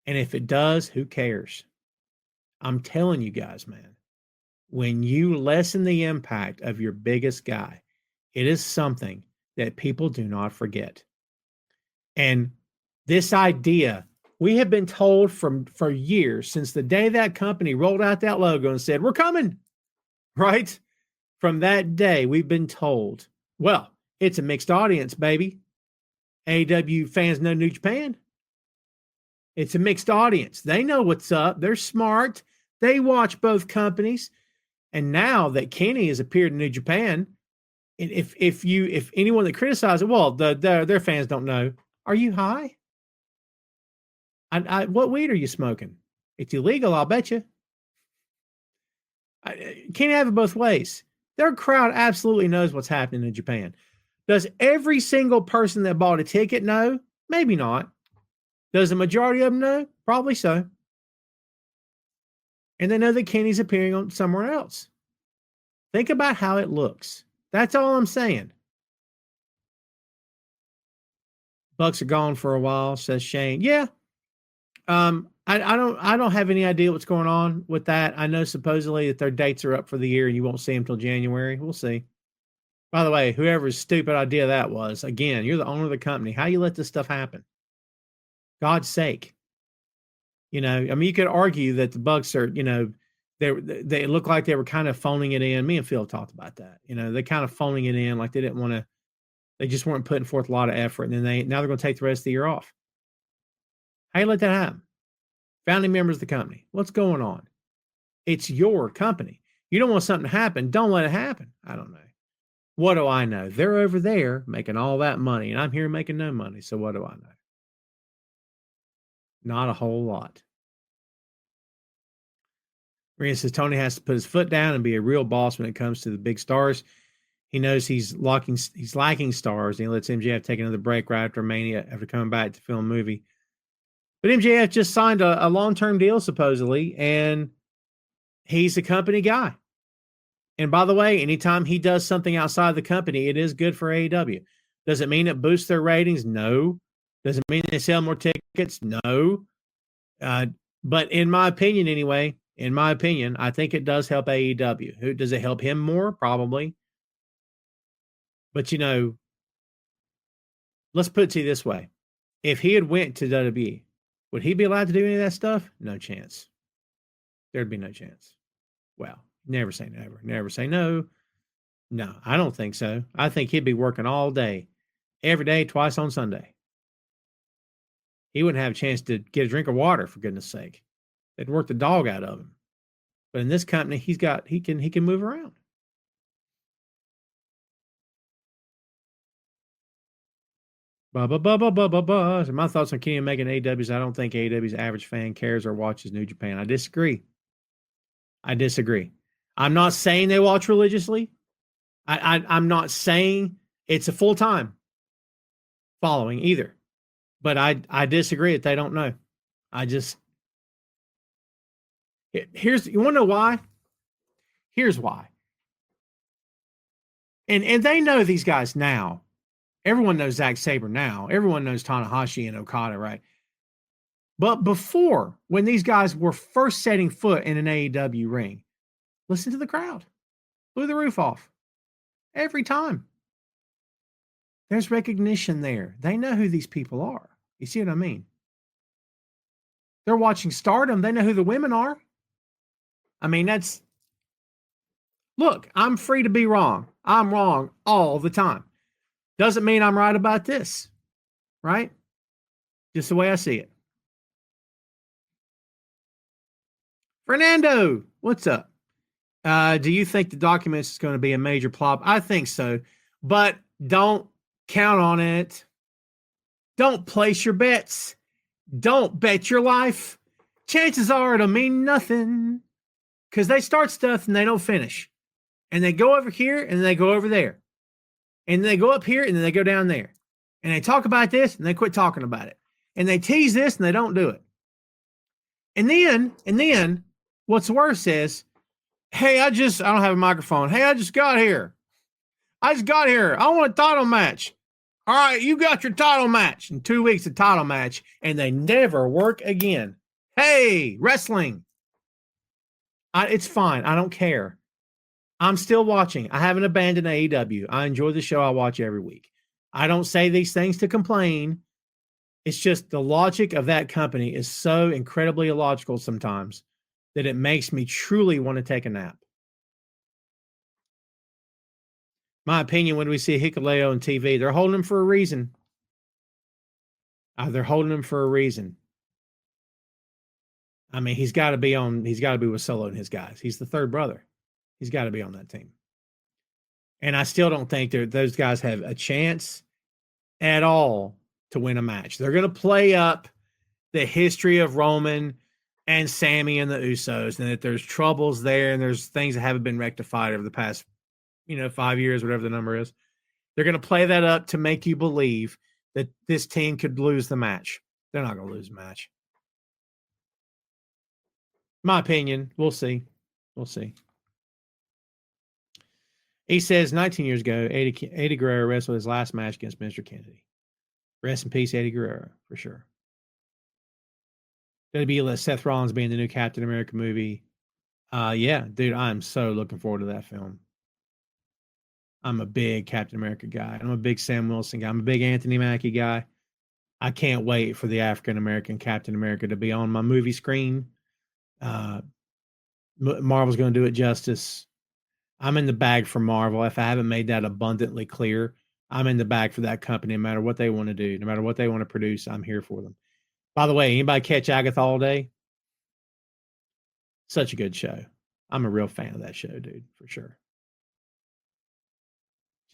And if it does, who cares? I'm telling you guys, man, when you lessen the impact of your biggest guy, it is something that people do not forget. And this idea, we have been told for years, since the day that company rolled out that logo and said, we're coming, right? From that day, we've been told, well, it's a mixed audience, baby. AEW fans know New Japan. It's a mixed audience. They know what's up. They're smart. They watch both companies. And now that Kenny has appeared in New Japan, if anyone that criticizes it, well, their fans don't know. Are you high? What weed are you smoking? It's illegal, I'll bet you. Can't have it both ways. Their crowd absolutely knows what's happening in Japan. Does every single person that bought a ticket know? Maybe not. Does the majority of them know? Probably so. And they know that Kenny's appearing on somewhere else. Think about how it looks. That's all I'm saying. Bucks are gone for a while, says Shane. Yeah. I don't have any idea what's going on with that. I know supposedly that their dates are up for the year and you won't see them till January. We'll see. By the way, whoever's stupid idea that was, again, you're the owner of the company. How you let this stuff happen? God's sake. You know, I mean, you could argue that the Bucks are, you know, they look like they were kind of phoning it in. Me and Phil talked about that. You know, they kind of phoning it in, like they didn't want to. They just weren't putting forth a lot of effort, and then now they're going to take the rest of the year off. How you let that happen? Founding members of the company. What's going on? It's your company. You don't want something to happen. Don't let it happen. I don't know. What do I know? They're over there making all that money, and I'm here making no money. So what do I know? Not a whole lot. Marina says Tony has to put his foot down and be a real boss when it comes to the big stars. He knows he's lacking stars, and he lets MJF take another break right after Mania, after coming back to film a movie. But MJF just signed a long-term deal, supposedly, and he's a company guy. And by the way, anytime he does something outside the company, it is good for AEW. Does it mean it boosts their ratings? No. Does it mean they sell more tickets? No. But in my opinion, anyway, I think it does help AEW. Does it help him more? Probably. But, you know, let's put it to you this way. If he had went to WWE, would he be allowed to do any of that stuff? No chance. There'd be no chance. Well, never say never. Never say no. No, I don't think so. I think he'd be working all day, every day, twice on Sunday. He wouldn't have a chance to get a drink of water, for goodness sake. They'd work the dog out of him. But in this company, he can move around. So my thoughts on Kenny Omega and AEW is I don't think AEW's average fan cares or watches New Japan. I disagree. I'm not saying they watch religiously. I'm not saying it's a full-time following either. But I disagree that they don't know. You want to know why? Here's why. And they know these guys now. Everyone knows Zack Sabre now. Everyone knows Tanahashi and Okada, right? But before, when these guys were first setting foot in an AEW ring, listen to the crowd. Blew the roof off. Every time. There's recognition there. They know who these people are. You see what I mean? They're watching Stardom. They know who the women are. I mean, look, I'm free to be wrong. I'm wrong all the time. Doesn't mean I'm right about this, right? Just the way I see it. Fernando, what's up? Do you think the documents is going to be a major plot? I think so, but don't count on it. Don't place your bets. Don't bet your life. Chances are it'll mean nothing because they start stuff and they don't finish. And they go over here and they go over there. And they go up here and then they go down there. And they talk about this and they quit talking about it. And they tease this and they don't do it. And then what's worse is, hey, I don't have a microphone. Hey, I just got here. I want a title match. All right, you got your title match. In 2 weeks, a title match. And they never work again. Hey, wrestling. It's fine. I don't care. I'm still watching. I haven't abandoned AEW. I enjoy the show. I watch every week. I don't say these things to complain. It's just the logic of that company is so incredibly illogical sometimes that it makes me truly want to take a nap. My opinion, when we see Hikuleo on TV, they're holding him for a reason. They're holding him for a reason. I mean, he's got to be with Solo and his guys. He's the third brother. He's got to be on that team. And I still don't think those guys have a chance at all to win a match. They're going to play up the history of Roman and Sami and the Usos, and that there's troubles there and there's things that haven't been rectified over the past, 5 years, whatever the number is. They're going to play that up to make you believe that this team could lose the match. They're not going to lose the match. My opinion. We'll see. He says 19 years ago, Eddie Guerrero wrestled his last match against Mr. Kennedy. Rest in peace, Eddie Guerrero, for sure. WWE let Seth Rollins be in the new Captain America movie. Yeah, dude, I'm so looking forward to that film. I'm a big Captain America guy. I'm a big Sam Wilson guy. I'm a big Anthony Mackie guy. I can't wait for the African American Captain America to be on my movie screen. Marvel's going to do it justice. I'm in the bag for Marvel. If I haven't made that abundantly clear, I'm in the bag for that company no matter what they want to do, no matter what they want to produce. I'm here for them. By the way, anybody catch Agatha All Day? Such a good show. I'm a real fan of that show, dude, for sure.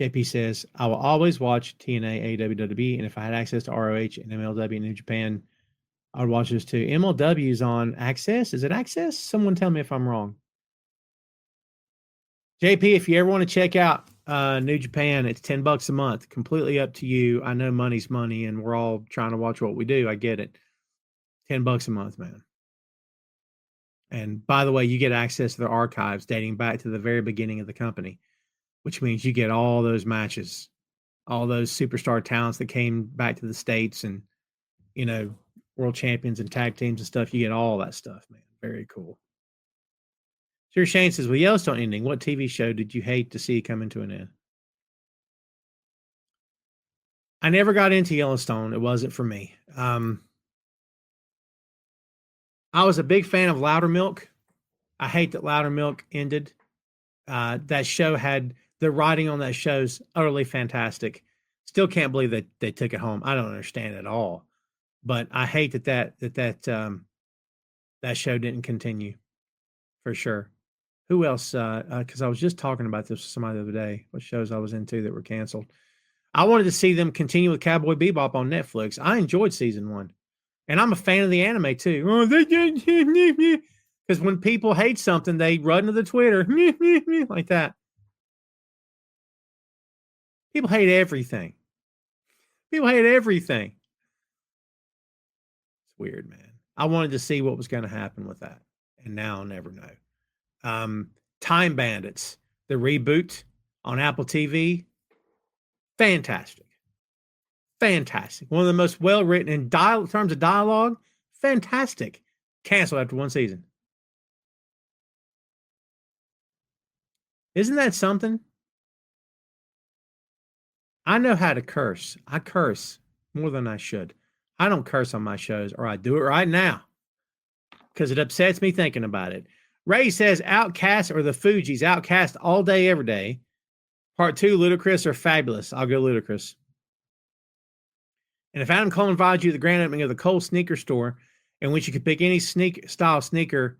JP says, I will always watch TNA, AEW, WWE, and if I had access to ROH and MLW and New Japan, I would watch this too. MLW is on Access. Is it Access? Someone tell me if I'm wrong. JP, if you ever want to check out New Japan, it's $10 a month. Completely up to you. I know money's money, and we're all trying to watch what we do. I get it. $10 a month, man. And by the way, you get access to their archives dating back to the very beginning of the company, which means you get all those matches, all those superstar talents that came back to the States and, world champions and tag teams and stuff. You get all that stuff, man. Very cool. Sir Shane says, with Yellowstone ending, what TV show did you hate to see coming to an end? I never got into Yellowstone. It wasn't for me. I was a big fan of Loudermilk. I hate that Loudermilk ended. That show had the writing on that show's utterly fantastic. Still can't believe that they took it home. I don't understand it at all. But I hate that show didn't continue for sure. Who else? Because I was just talking about this with somebody the other day. What shows I was into that were canceled? I wanted to see them continue with Cowboy Bebop on Netflix. I enjoyed season 1, and I'm a fan of the anime too. Oh, because when people hate something, they run to the Twitter like that. People hate everything. People hate everything. It's weird, man. I wanted to see what was going to happen with that, and now I'll never know. Time Bandits, the reboot on Apple TV, fantastic. Fantastic. One of the most well-written in terms of dialogue, fantastic. Canceled after 1 season. Isn't that something? I know how to curse. I curse more than I should. I don't curse on my shows, or I do it right now because it upsets me thinking about it. Ray says Outcast or the Fugees. Outcast all day, every day. Part 2, Ludacris or Fabulous. I'll go Ludacris. And if Adam Cole invited you to the grand opening of the Cole sneaker store, in which you could pick any style sneaker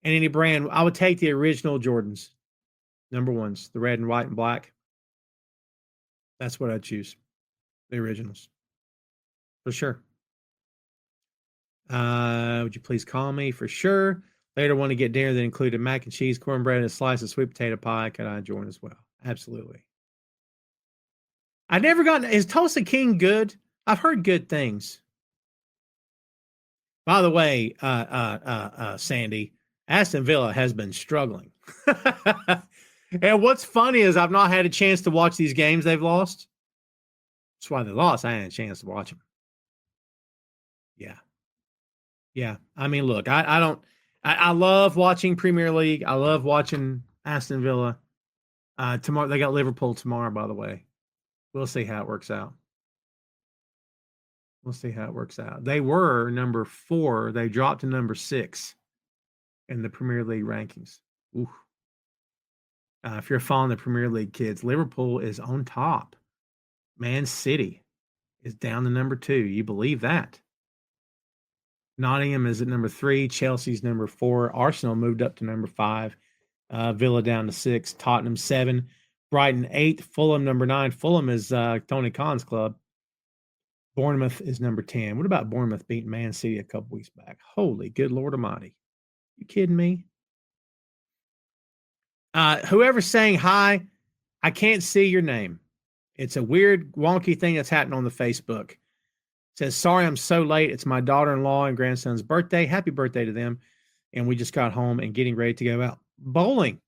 and any brand, I would take the original Jordans. Number 1s, the red and white and black. That's what I'd choose. The originals. For sure. Would you please call me? For sure. Later want to get dinner that included mac and cheese, cornbread, and a slice of sweet potato pie. Could I join as well? Absolutely. I've never gotten... Is Tulsa King good? I've heard good things. By the way, Sandy, Aston Villa has been struggling. And what's funny is I've not had a chance to watch these games they've lost. That's why they lost. I had a chance to watch them. Yeah. Yeah. I mean, look, I love watching Premier League. I love watching Aston Villa. Tomorrow, they got Liverpool tomorrow, by the way. We'll see how it works out. We'll see how it works out. They were number 4. They dropped to number 6 in the Premier League rankings. Ooh. If you're following the Premier League, kids, Liverpool is on top. Man City is down to number 2. You believe that? Nottingham is at number 3. Chelsea's number 4. Arsenal moved up to number 5. Villa down to 6. Tottenham 7. Brighton 8. Fulham number 9. Fulham is Tony Khan's club. Bournemouth is number 10. What about Bournemouth beating Man City a couple weeks back? Holy good Lord Almighty. You kidding me? Whoever's saying hi, I can't see your name. It's a weird, wonky thing that's happening on the Facebook. It says, sorry, I'm so late. It's my daughter-in-law and grandson's birthday. Happy birthday to them. And we just got home and getting ready to go out. Bowling.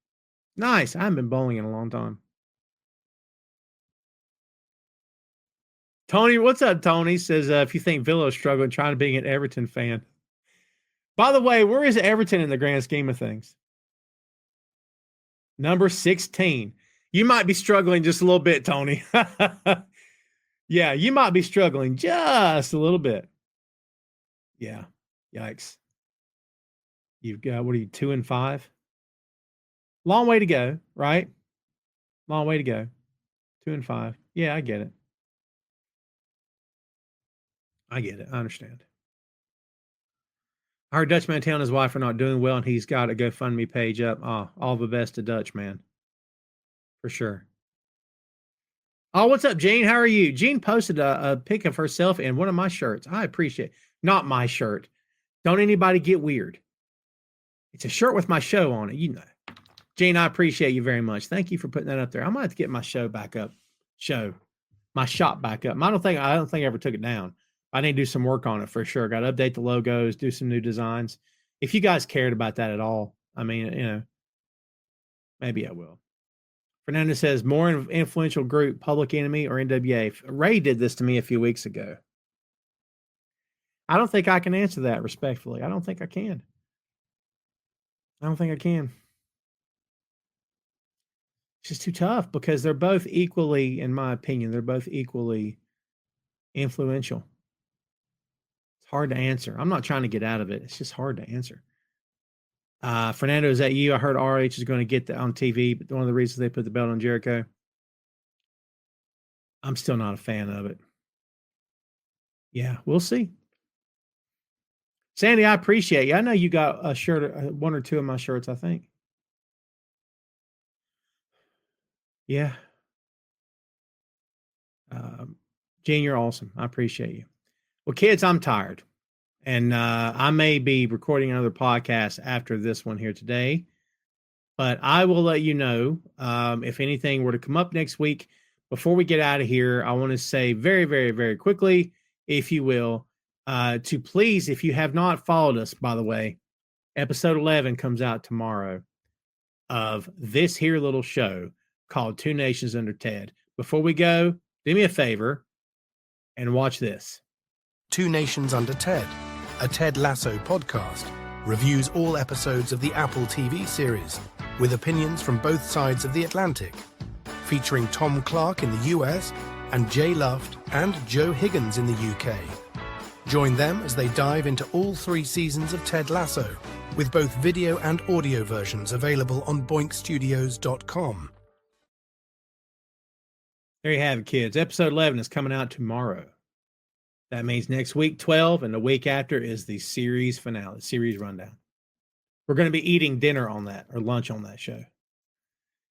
Nice. I haven't been bowling in a long time. Tony, what's up, Tony? Says, if you think Villa is struggling, trying to be an Everton fan. By the way, where is Everton in the grand scheme of things? Number 16. You might be struggling just a little bit, Tony. Yeah, you might be struggling just a little bit. Yeah. Yikes. You've got, what are you, 2 and 5? Long way to go, right? Long way to go. 2 and 5. Yeah, I get it. I get it. I understand. I heard Dutch Mantel and his wife are not doing well, and he's got a GoFundMe page up. Oh, all the best to Dutch, man. For sure. Oh, what's up, Jean? How are you? Jean posted a pic of herself in one of my shirts. I appreciate it. Not my shirt. Don't anybody get weird. It's a shirt with my show on it. You know. Jean, I appreciate you very much. Thank you for putting that up there. I might have to get my show back up. My shop back up. I don't think I ever took it down. I need to do some work on it for sure. Got to update the logos, do some new designs. If you guys cared about that at all, I mean, you know, maybe I will. Fernando says, more influential group, Public Enemy or NWA? Ray did this to me a few weeks ago. I don't think I can answer that respectfully. I don't think I can. It's just too tough because they're both equally, in my opinion, they're both equally influential. It's hard to answer. I'm not trying to get out of it. It's just hard to answer. Fernando, is that you? I heard RH is going to get that on TV, but one of the reasons they put the belt on Jericho. I'm still not a fan of it. Yeah, we'll see. Sandy, I appreciate you. I know you got a shirt, one or two of my shirts, I think. Yeah. Gene, you're awesome. I appreciate you. Well, kids, I'm tired. And I may be recording another podcast after this one here today. But I will let you know if anything were to come up next week. Before we get out of here, I want to say very, very, very quickly, if you will, to please, if you have not followed us, by the way, episode 11 comes out tomorrow of this here little show called Two Nations Under Ted. Before we go, do me a favor and watch this. Two Nations Under Ted, a Ted Lasso podcast, reviews all episodes of the Apple TV series with opinions from both sides of the Atlantic, featuring Tom Clark in the US and Jay Luft and Joe Higgins in the UK. Join them as they dive into all 3 seasons of Ted Lasso, with both video and audio versions available on boinkstudios.com. There you have it, kids. Episode 11 is coming out tomorrow. That means next week, 12, and the week after is the series finale, series rundown. We're going to be eating dinner on that, or lunch on that show.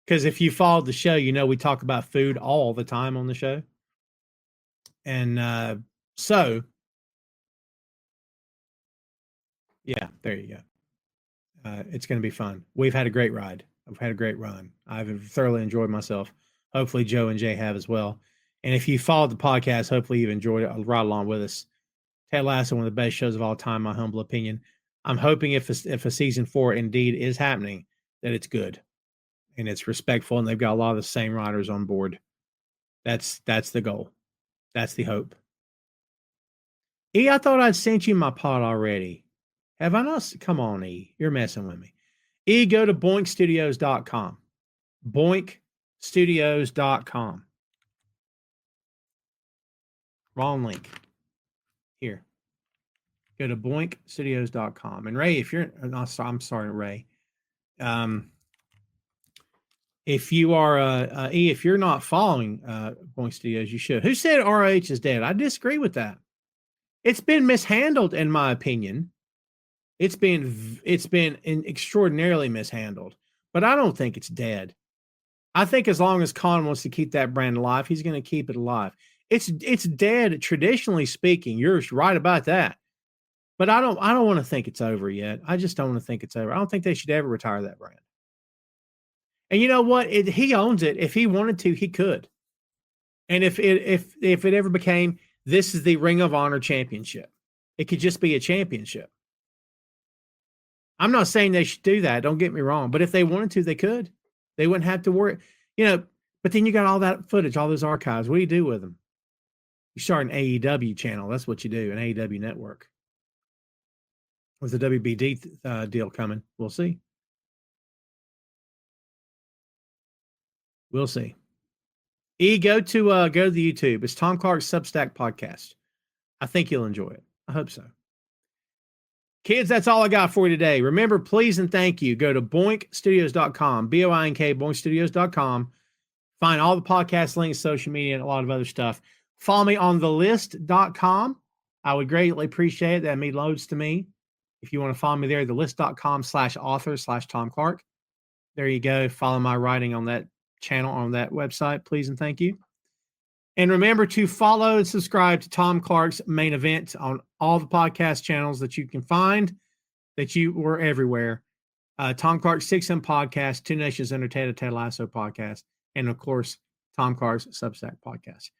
Because if you followed the show, you know we talk about food all the time on the show. And so, yeah, there you go. It's going to be fun. We've had a great ride. I've had a great run. I've thoroughly enjoyed myself. Hopefully Joe and Jay have as well. And if you followed the podcast, hopefully you've enjoyed it right along with us. Ted Lasso, one of the best shows of all time, my humble opinion. I'm hoping if a season 4 indeed is happening, that it's good and it's respectful, and they've got a lot of the same writers on board. That's the goal. That's the hope. E, I thought I'd sent you my pod already. Have I not? Come on, E. You're messing with me. E, go to boinkstudios.com. Boinkstudios.com. Wrong link. Here. Go to boinkstudios.com. And Ray, if you're not, I'm sorry, Ray. If you are E, if you're not following Boink Studios, you should. Who said RH is dead? I disagree with that. It's been mishandled, in my opinion. It's been extraordinarily mishandled, but I don't think it's dead. I think as long as Khan wants to keep that brand alive, he's going to keep it alive. It's dead, traditionally speaking. You're right about that. But I don't want to think it's over yet. I just don't want to think it's over. I don't think they should ever retire that brand. And you know what? He owns it. If he wanted to, he could. And if it ever became, this is the Ring of Honor championship, it could just be a championship. I'm not saying they should do that. Don't get me wrong. But if they wanted to, they could. They wouldn't have to worry. But then you got all that footage, all those archives. What do you do with them? You start an AEW channel. That's what you do, an AEW network. With the WBD deal coming, we'll see. We'll see. E, go to the YouTube. It's Tom Clark's Substack podcast. I think you'll enjoy it. I hope so. Kids, that's all I got for you today. Remember, please and thank you. Go to boinkstudios.com, BOINK, boinkstudios.com. Find all the podcast links, social media, and a lot of other stuff. Follow me on thelist.com. I would greatly appreciate it. That means loads to me. If you want to follow me there, thelist.com/author/Tom Clark. There you go. Follow my writing on that channel, on that website, please and thank you. And remember to follow and subscribe to Tom Clark's Main Event on all the podcast channels that you can find, that you were everywhere. Tom Clark's 6M podcast, Two Nations Under Ted, a Ted Lasso podcast, and of course, Tom Clark's Substack podcast.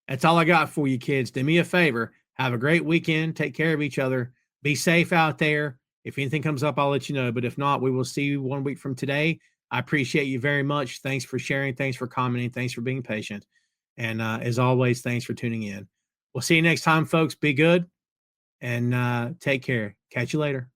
That's all I got for you, kids. Do me a favor. Have a great weekend. Take care of each other. Be safe out there. If anything comes up, I'll let you know. But if not, we will see you 1 week from today. I appreciate you very much. Thanks for sharing. Thanks for commenting. Thanks for being patient. And as always, thanks for tuning in. We'll see you next time, folks. Be good and take care. Catch you later.